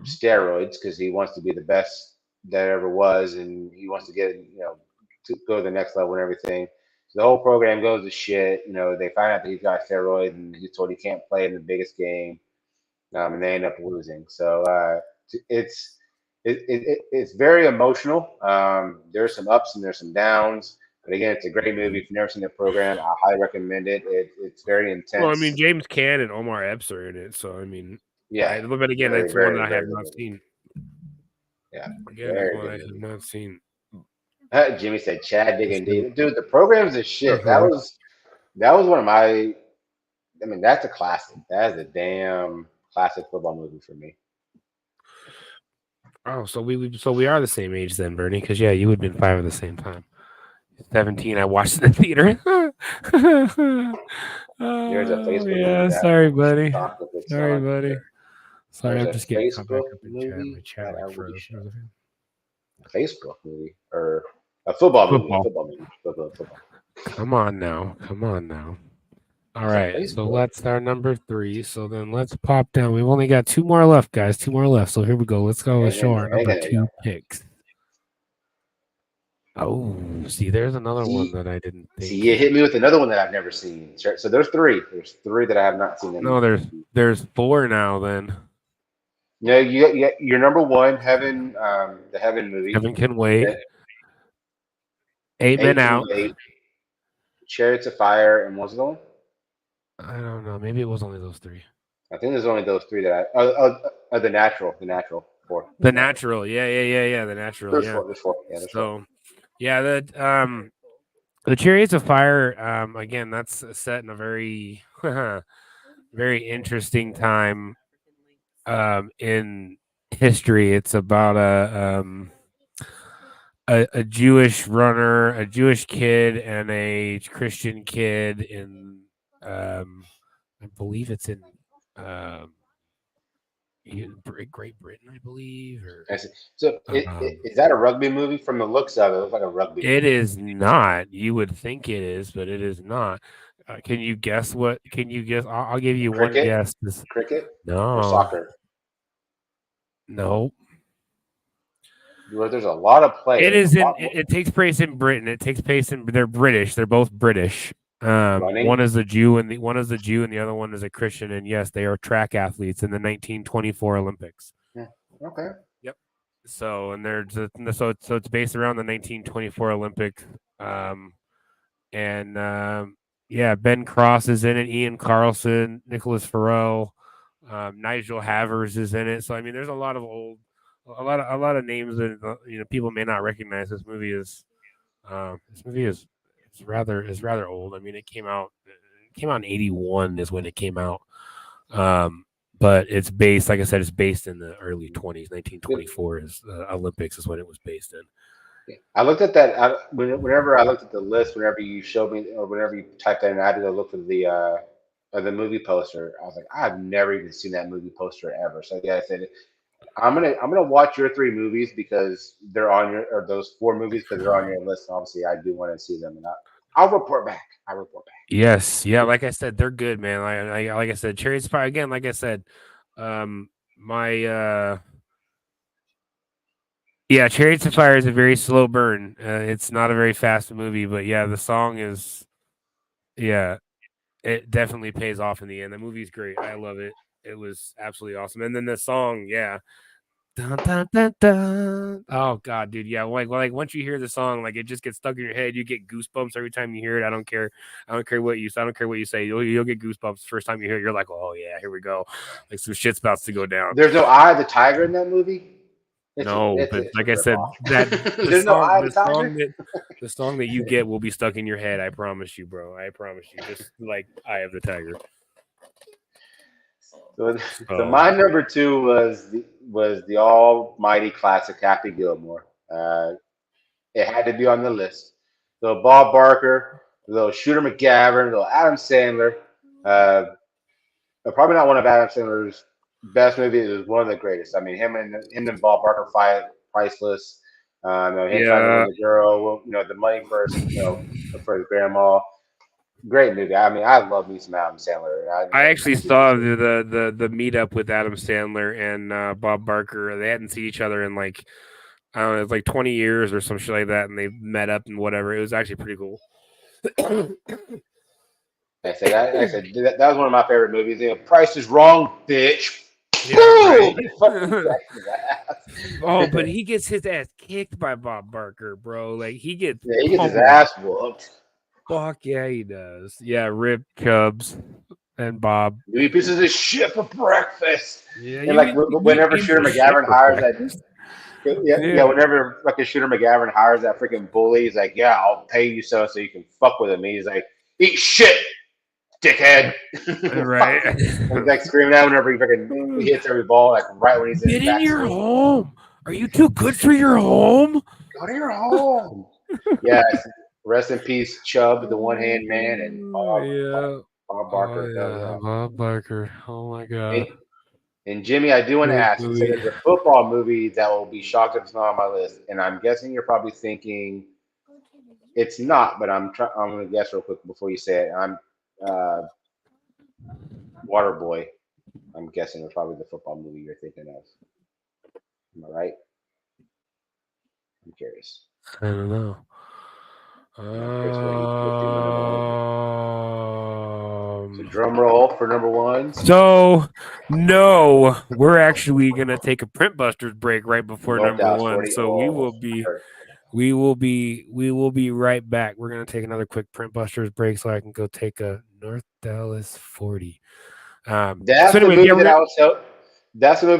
steroids because he wants to be the best that ever was, and he wants to get, to go to the next level and everything. So the whole program goes to shit. They find out that he's got steroids, and he's told he can't play in the biggest game, and they end up losing. So it's very emotional. There's some ups and there's some downs, but again, it's a great movie. If you've never seen The Program, I highly recommend it. It's very intense. Well, I mean, James Caan and Omar Epps are in it, so I mean, yeah. But again, that's one that I have not seen. Yeah, again, that's one I have not seen. Jimmy said Chad Diggin' Dude, The Program's a shit. That was one of my. I mean, that's a classic. That is a damn classic football movie for me. Oh, so we are the same age then, Bernie, because yeah, you would have been 5 at the same time. 17, I watched it in the theater. There's a Facebook yeah, movie that sorry, buddy. shocked with its Sorry, son. buddy. Sorry, There's I'm a just getting caught back Facebook up in chat. movie My chat that I like would froze. show. A Facebook movie or a football movie. Football. Football movie. Football. Come on now. All It's a right, so Facebook. that's our number 3. So then let's pop down. We've only got 2 more left, guys. 2 more left. So here we go. Let's go. Let's show our number 2 picks. Oh, see, there's another one that I didn't think. See, you hit me with another one that I've never seen. So there's 3. There's 3 that I have not seen. No, there's 4 now. Then. No, you're number 1, Heaven. The Heaven movie. Heaven Can Wait. 8 Men Out. Chariots of Fire, and what was the one? I don't know. Maybe it was only those 3. I think there's only those 3 that I. The Natural. 4. The Natural. Yeah. The Natural. There's yeah. 4. There's 4. Yeah. There's 4. So, yeah, the Chariots of Fire. Again, that's set in a very, very interesting time, in history. It's about a Jewish runner, a Jewish kid, and a Christian kid in, I believe it's in, Great Britain, I believe. So is that a rugby movie? From the looks of it, it looks like a rugby movie. It is not. You would think it is, but it is not. Can you guess what? Can you guess? I'll give you Cricket? one guess. Cricket? No. Or soccer? No. Well, there's a lot of players. It is in. It takes place in Britain. It takes place in. They're British. They're both British. One is a Jew and the other one is a Christian. And yes, they are track athletes in the 1924 Olympics. Yeah. Okay. Yep. So it's based around the 1924 Olympics. Ben Cross is in it. Ian Carlson, Nicholas Farrell, Nigel Havers is in it. So I mean, there's a lot of names that people may not recognize. This movie is rather old. I mean, it came out in 81 is when it came out. But it's based, like I said, it's based in the early 20s. 1924 is Olympics is when it was based in. I looked at that whenever I looked at the list. Whenever you showed me, or whenever you typed that in, I had to go look for the movie poster. I was like, I've never even seen that movie poster ever. So yeah, I said, I'm gonna watch your 3 movies because they're on those 4 movies because they're on your list. And obviously, I do want to see them, and I'll report back. Yes, yeah. Like I said, they're good, man. Like I said, Chariots of Fire. Again, like I said, Chariots of Fire is a very slow burn. It's not a very fast movie, but yeah, the song is, it definitely pays off in the end. The movie's great. I love it. It was absolutely awesome. And then the song, Dun, dun, dun, dun. Oh God, dude, yeah. Like once you hear the song, like it just gets stuck in your head. You get goosebumps every time you hear it. I don't care what you say. You'll get goosebumps the first time you hear it. You're like, oh yeah, here we go. Like some shit's about to go down. There's no Eye of the Tiger in that movie. But like I said, the song that you get will be stuck in your head. I promise you, bro. I promise you. Just like Eye of the Tiger. So my number 2 was the almighty classic Happy Gilmore. It had to be on the list. So Bob Barker, little Shooter McGavin, little Adam Sandler. Probably not one of Adam Sandler's best movies. It was one of the greatest. I mean, him and Bob Barker fight priceless. Him trying to win the girl. The money for his grandma. Great movie. I mean, I love me some Adam Sandler. I actually saw the meetup with Adam Sandler and Bob Barker. They hadn't seen each other in like, I don't know, it's like 20 years or some shit like that, and they met up and whatever. It was actually pretty cool. I said that was one of my favorite movies. Price is Wrong, bitch. Yeah, right. Oh, but he gets his ass kicked by Bob Barker, bro. Like he gets his ass whooped. Fuck yeah, he does. Yeah, Rip Chubbs and Bob. You eat pieces of shit for breakfast. Yeah, and like whenever Shooter McGavin hires that. Whenever like Shooter McGavin hires that freaking bully, he's like, "Yeah, I'll pay you so you can fuck with him." And he's like, "Eat shit, dickhead!" Right? And he's like screaming out whenever he hits every ball, like right when he's in your home. Are you too good for your home? Go to your home. Yes. Rest in peace, Chubb, the one-hand man, and Bob Barker. Bob Barker. Oh my God. And Jimmy, I do want to ask. You said there's a football movie that will be shocked if it's not on my list, and I'm guessing you're probably thinking it's not, but I'm going to guess real quick before you say it. I'm Waterboy. I'm guessing it's probably the football movie you're thinking of. Am I right? I'm curious. I don't know. So drum roll for number one. So no, we're actually gonna take a Print Busters break right before North number Dallas one. 40. So we will be right back. We're gonna take another quick Print Busters break so I can go take a North Dallas 40. That's the movie that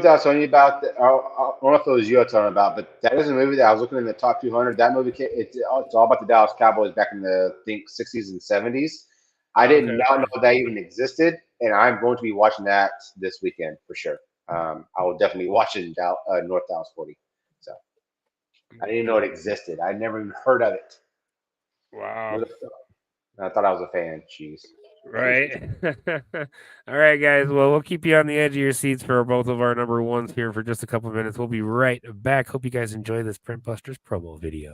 I was telling you about. I don't know if it was you I was talking about, but that is a movie that I was looking in the top 200. That movie, it's all about the Dallas Cowboys back in the, I think, 60s and 70s. I did not know that even existed, and I'm going to be watching that this weekend for sure. I will definitely watch it in North Dallas 40. So I didn't even know it existed. I never even heard of it. Wow. I thought I was a fan. Jeez. Right. All right, guys. Well, we'll keep you on the edge of your seats for both of our number ones here for just a couple of minutes. We'll be right back. Hope you guys enjoy this Print Busters promo video.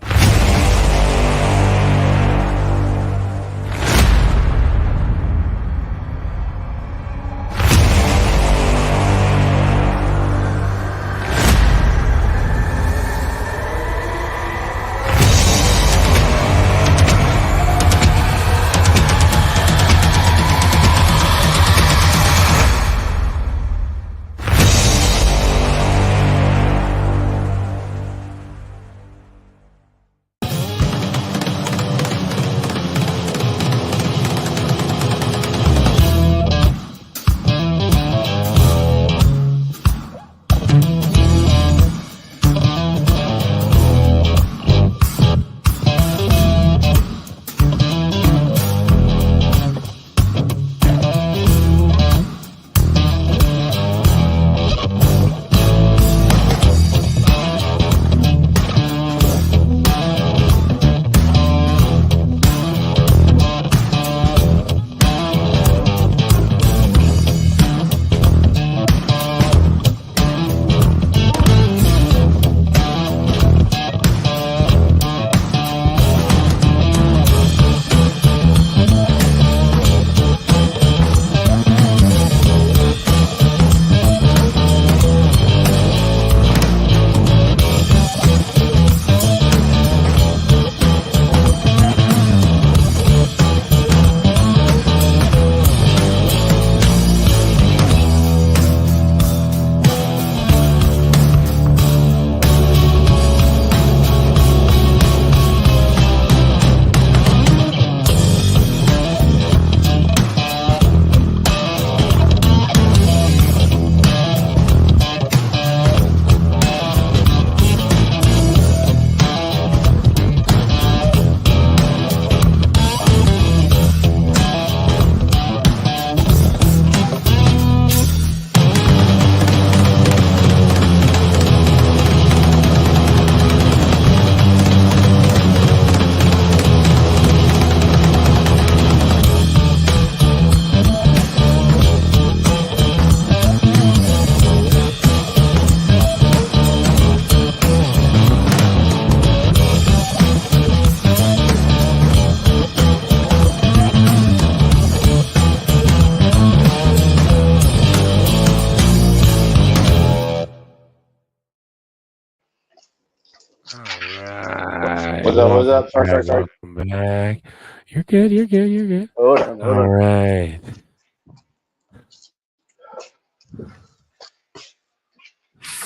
What's up? Sorry. Welcome back. You're good. Hold on. All right.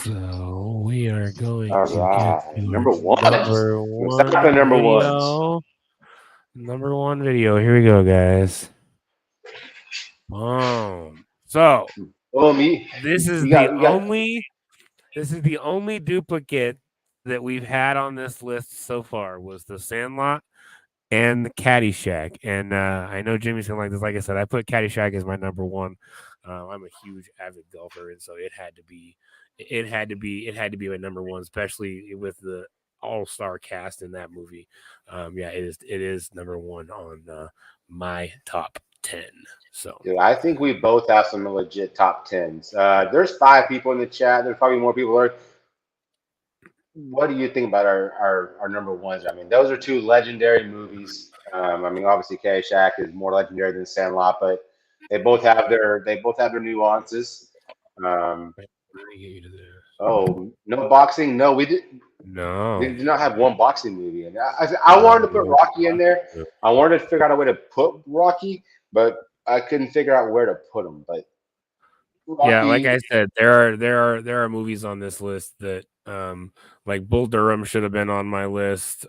So we are going to get to number one. Number one video. Here we go, guys. Boom. So this is the only duplicate that we've had on this list so far was the Sandlot and Caddyshack. And I know Jimmy's gonna like this. Like I said, I put Caddyshack as my number one. I'm a huge avid golfer, and so it had to be my number one, especially with the all-star cast in that movie. It is number one on my top 10. So Dude, I think we both have some legit top 10s. There's 5 people in the chat. There's probably more people there. What do you think about our number ones? I mean, those are 2 legendary movies. I mean, obviously Caddyshack is more legendary than Sandlot, but they both have their nuances. Oh, no boxing? No, we did. No, They did not have one boxing movie. And I wanted to put Rocky in there. I wanted to figure out a way to put Rocky, but I couldn't figure out where to put him. But Rocky, yeah, like I said, there are movies on this list that like Bull Durham should have been on my list.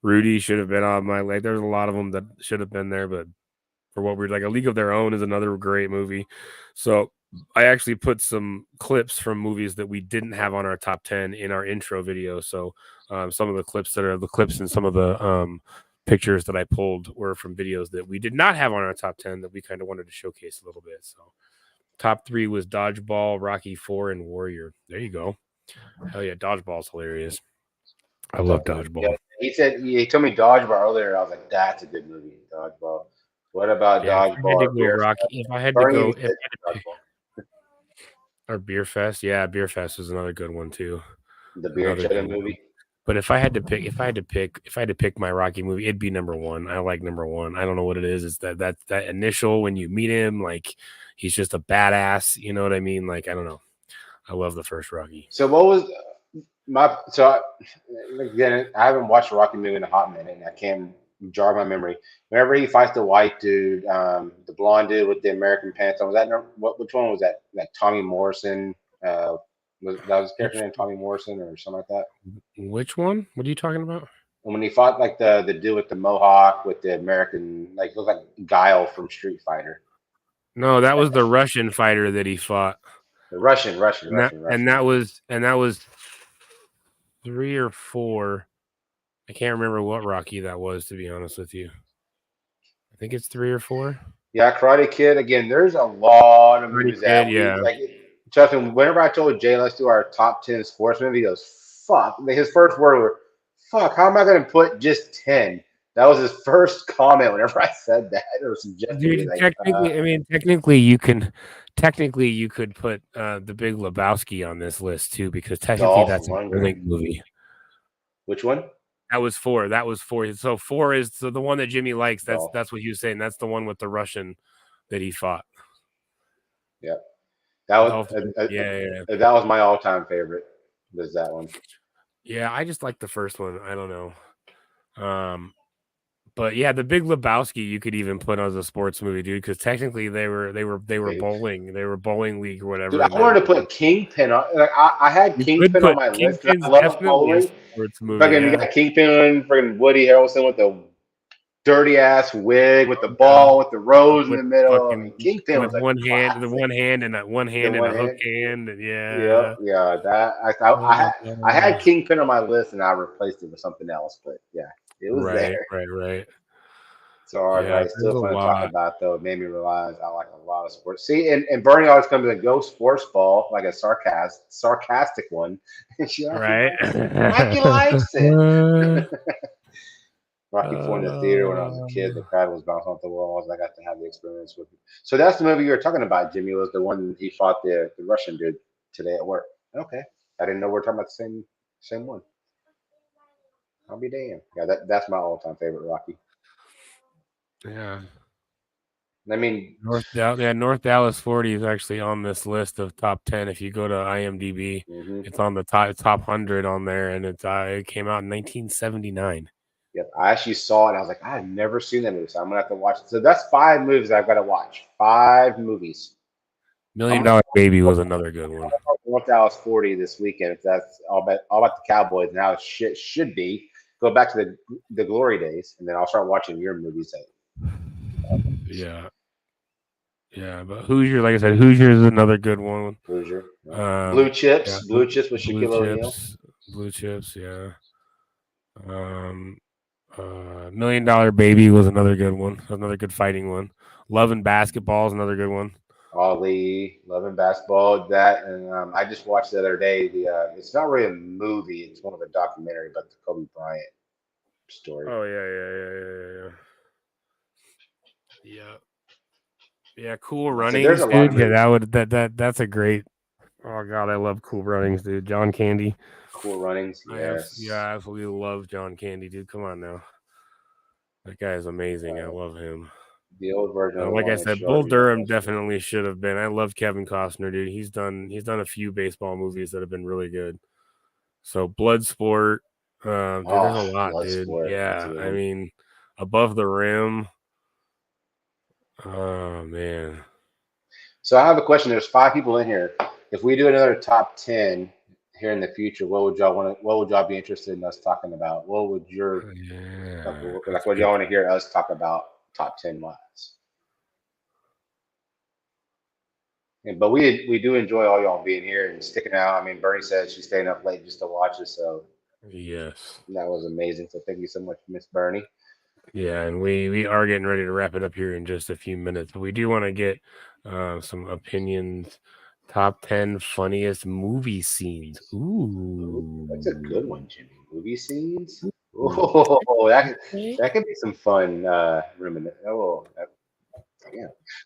Rudy should have been on my list. There's a lot of them that should have been there, but for what we're like, A League of Their Own is another great movie. So I actually put some clips from movies that we didn't have on our top 10 in our intro video. So some of the clips and some of the pictures that I pulled were from videos that we did not have on our top 10 that we kind of wanted to showcase a little bit. So top 3 was Dodgeball, Rocky 4, and Warrior. There you go. Hell yeah, Dodgeball's hilarious. I love Dodgeball. Yeah, he told me Dodgeball earlier. I was like, that's a good movie, Dodgeball. What about Dodgeball? If I had to go, or Beer Fest, yeah, Beer Fest was another good one too. The beer chugging movie. But if I had to pick my Rocky movie, it'd be number one. I like number one. I don't know what it is. It's that initial when you meet him, like he's just a badass. You know what I mean? Like I don't know. I love the first Rocky. So what was again? I haven't watched a Rocky movie in a hot minute, and I can't jar my memory. Whenever he fights the white dude, the blonde dude with the American pants on, which one was that? Like Tommy Morrison? Was his character name Tommy Morrison or something like that? Which one? What are you talking about? And when he fought like the dude with the mohawk with the American, like looked like Guile from Street Fighter. No, that was the Russian fighter that he fought. The Russian. And that was 3 or 4. I can't remember what Rocky that was, to be honest with you. I think it's 3 or 4. Yeah, Karate Kid. Again, there's a lot of movies that trust me, whenever I told Jay, let's do our top 10 sports movie, he goes, fuck. His first word was, fuck, how am I going to put just 10? That was his first comment whenever I said that. Or suggested. Dude, technically, you could put The Big Lebowski on this list, too, because technically that's a big movie. Which one? That was 4. So 4 is the one that Jimmy likes. That's what he was saying. That's the one with the Russian that he fought. Yeah. That was my all-time favorite. Was that one? Yeah, I just like the first one. I don't know. But yeah, The Big Lebowski you could even put as a sports movie, dude, because technically they were bowling. They were bowling league or whatever. Dude, I wanted to put Kingpin on. Like I had Kingpin on my list. I love bowling. You got Kingpin, freaking Woody Harrelson with the dirty ass wig with the ball with the rose in the middle. Kingpin with was one hand and a hook hand. And yeah. I had Kingpin on my list and I replaced it with something else. But yeah, it was there. Right. Sorry, but it's still fun to talk about though. It made me realize I like a lot of sports. See, and Bernie always comes to go sports ball like a sarcastic one. Right. Rocky likes it. Rocky 4 in the theater when I was a kid. The crowd was bouncing off the walls. I got to have the experience with it. So that's the movie you were talking about, Jimmy, was the one he fought the Russian dude today at work. Okay. I didn't know we were talking about the same one. I'll be damned. Yeah, that's my all-time favorite Rocky. Yeah. I mean, North Dallas 40 is actually on this list of top 10. If you go to IMDb, it's on the top 100 on there, and it came out in 1979. Yep, I actually saw it. I was like, I've never seen that movie, so I'm gonna have to watch it. So that's 5 movies I've got to watch. 5 movies. $1 Million Baby was another good one. North Dallas 40 this weekend. If that's all about the Cowboys, now it should be. Go back to the glory days, and then I'll start watching your movies. Yeah, but Hoosier, like I said, Hoosier is another good one. Hoosier, Blue Chips, Blue Chips with Shaquille O'Neal. Blue Chips, yeah. $1 Million Baby was another good one. Another good fighting one. Love and Basketball is another good one. Ali, Love and Basketball, that, and I just watched the other day. It's not really a movie; it's one of a documentary about the Kobe Bryant story. Oh yeah. Cool Runnings, a lot of dude. Yeah, that's a great. Oh god, I love Cool Runnings, dude. John Candy. Cool Runnings, yes. I absolutely love John Candy, dude. Come on now, that guy is amazing. I love him. The old version. Like I said, Bull Durham definitely should have been. I love Kevin Costner, dude. He's done a few baseball movies that have been really good. So Bloodsport, dude, there's a lot, dude. Yeah, I mean, Above the Rim. Oh man. So I have a question. There's 5 people in here. If we do another top 10 here in the future, what would y'all be interested in us talking about? What would your what y'all want to hear us talk about top 10 wise? But we do enjoy all y'all being here and sticking out. I mean, Bernie said she's staying up late just to watch us, so yes, that was amazing. So thank you so much, Miss Bernie. Yeah, and we are getting ready to wrap it up here in just a few minutes, but we do want to get some opinions. Top 10 funniest movie scenes. Ooh, that's a good one, Jimmy. Movie scenes. Oh, that could be some fun. Yeah.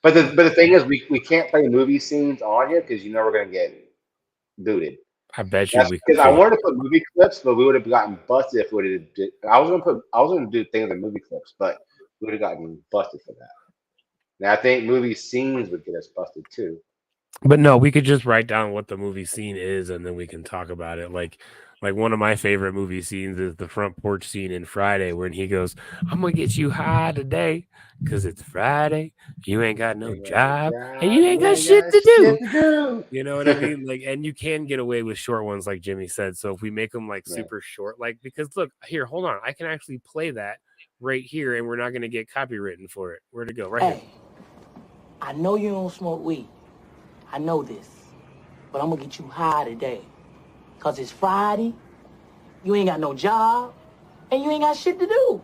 But the thing is, we can't play movie scenes on here because we're gonna get booted. I bet you we. Because I wanted to put movie clips, but we would have gotten busted if we did. I was gonna do things in movie clips, but we would have gotten busted for that. Now I think movie scenes would get us busted too. But no, we could just write down what the movie scene is, and then we can talk about it. Like one of my favorite movie scenes is the front porch scene in Friday, when he goes, "I'm gonna get you high today, cause it's Friday. You ain't got no job, and you ain't got shit to do." You know what I mean? Like, and you can get away with short ones, like Jimmy said. So if we make them like super short, because look here, hold on, I can actually play that right here, and we're not gonna get copywritten for it. Where'd it go? Right here. I know you don't smoke weed. I know this, but I'm gonna get you high today. Cause it's Friday, you ain't got no job, and you ain't got shit to do.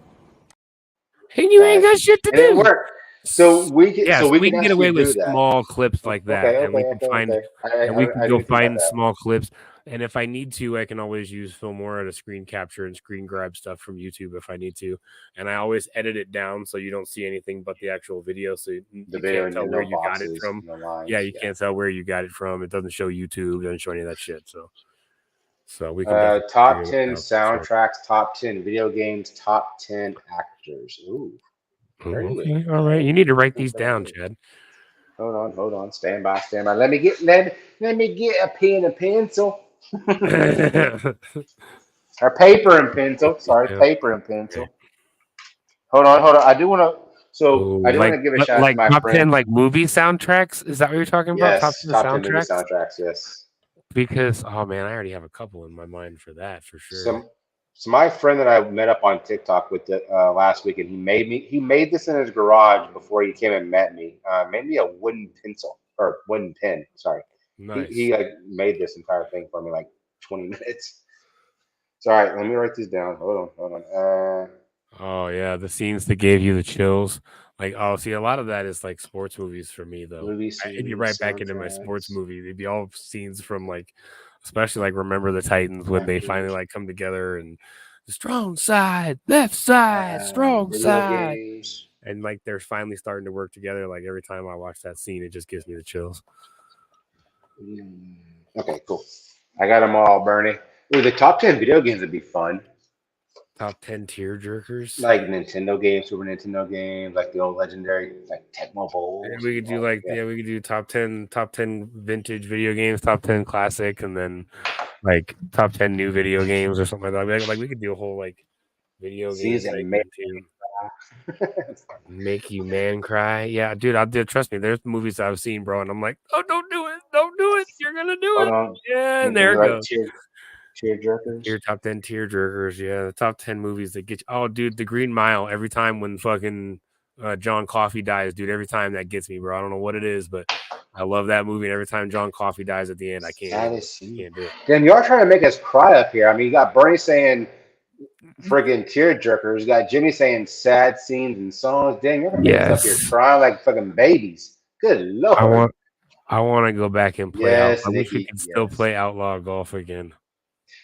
And you ain't got shit to do. It worked. So we can get away with small clips like that, and we can find small clips. And if I need to, I can always use Filmora to screen capture and screen grab stuff from YouTube if I need to. And I always edit it down so you don't see anything but the actual video, so you can't tell where you got it from. You can't tell where you got it from. It doesn't show YouTube, doesn't show any of that shit. So we can top 10 soundtracks, top 10 video games, top 10 actors. Ooh. Okay. All right. You need to write these down, Chad. Hold on. Stand by. Let me get a pen and pencil. Or paper and pencil. Sorry, paper and pencil. Hold on. I do want to. So I do want to give a shout out to my top friend. 10 like movie soundtracks. Is that what you're talking about? Yes, top 10 movie soundtracks. Yes. Because oh man, I already have a couple in my mind for that for sure. So my friend that I met up on TikTok with last week, and he made this in his garage before he came and met me. Made me a wooden pencil or wooden pen. Sorry. Nice. He made this entire thing for me like 20 minutes. So all right, let me write this down. Hold on. Oh yeah, the scenes that gave you the chills. See, a lot of that is like sports movies for me though. It'd be right back into my sports movie. They'd be all scenes from especially Remember the Titans when they finally come together and the strong side, left side, strong side. Games. And they're finally starting to work together. Every time I watch that scene, it just gives me the chills. Okay, cool. I got them all, Bernie. Ooh, the top 10 video games would be fun. Top 10 tear jerkers, like Nintendo games, Super Nintendo games, like the old legendary, Tecmo Bowl. We could do we could do top 10 vintage video games, top 10 classic, and then top 10 new video games or something like that. We could do a whole video game segment too. Make you man cry. Yeah, dude, trust me, there's movies I've seen, bro, and I'm like, oh, don't do it, you're gonna do it. Yeah, and there it goes. Tear jerkers. Your top 10 tear jerkers. Yeah, the top 10 movies that get you. Oh, dude, The Green Mile. Every time when fucking John Coffey dies, dude, every time that gets me, bro. I don't know what it is, but I love that movie. And every time John Coffey dies at the end, I can't do it. Damn, you are trying to make us cry up here. I mean, you got Bernie saying friggin' tearjerkers. You got Jimmy saying sad scenes and songs. Dang, you're gonna make us up here crying like fucking babies. Good Lord. I want to go back and play Yes, I wish we Nikki, could still play Outlaw Golf again.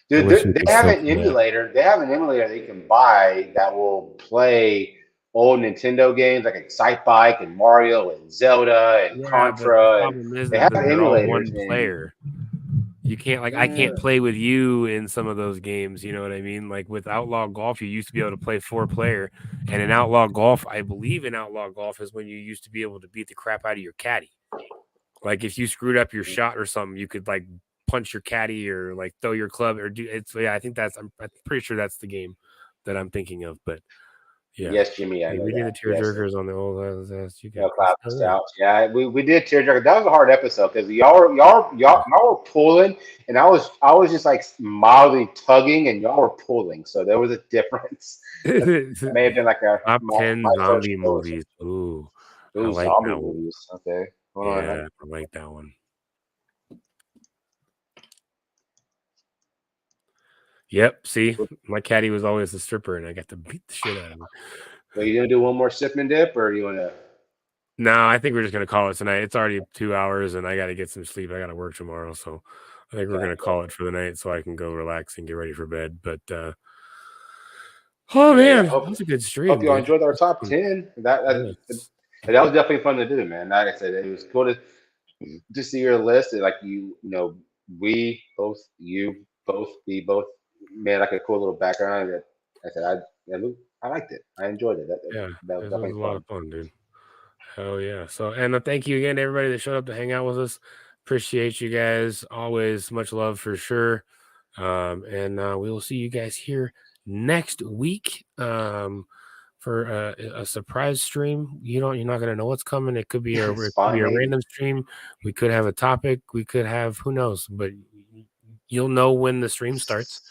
Dude, they have an emulator. They have an emulator that you can buy that will play old Nintendo games like Excite Bike and Mario and Zelda and Contra. They have emulators. One player. You can't I can't play with you in some of those games. You know what I mean? Like with Outlaw Golf, you used to be able to play 4-player, and in Outlaw Golf, I believe in Outlaw Golf is when you used to be able to beat the crap out of your caddy. Like if you screwed up your shot or something, you could like punch your caddy or like throw your club or do it's. Yeah, I think I'm pretty sure that's the game that I'm thinking of. But yeah, yes, Jimmy, I know we did the tearjerkers on the old. Yeah, we did tearjerker. That was a hard episode because y'all were pulling, and I was just like mildly tugging, and y'all were pulling. So there was a difference. It may have been like a top 10 zombie movies. Ooh, I like zombie movies. Okay. Yeah, I like that one. Yep. See, my caddy was always a stripper, and I got to beat the shit out of him. Are you gonna do one more sip and dip, or you wanna? No, I think we're just gonna call it tonight. It's already 2 hours, and I got to get some sleep. I got to work tomorrow, so I think we're gonna call it for the night, so I can go relax and get ready for bed. But oh man, that was a good stream. Hope you all enjoyed our top 10. That was definitely fun to do, man. Like I said, it was cool to see your list. Like we both made like a cool little background. That I said I liked it. I enjoyed it. That was definitely a lot of fun, dude. Hell yeah. So, and thank you again to everybody that showed up to hang out with us. Appreciate you guys. Always much love for sure. And we will see you guys here next week for a surprise stream. You're not going to know what's coming. It could be a random stream. We could have a topic. We could have, who knows, but you'll know when the stream starts.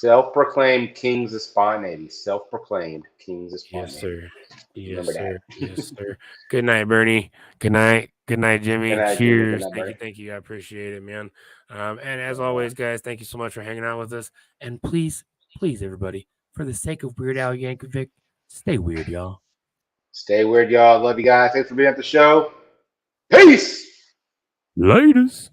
Self-proclaimed kings of spontaneity. Self-proclaimed kings of spontaneity. Yes, sir. Yes, sir. Yes, sir. Good night, Bernie. Good night. Good night, Jimmy. Cheers. Thank you. I appreciate it, man. And as always, guys, thank you so much for hanging out with us. And please, everybody, for the sake of Weird Al Yankovic, stay weird, y'all. Stay weird, y'all. Love you guys. Thanks for being at the show. Peace. Laters.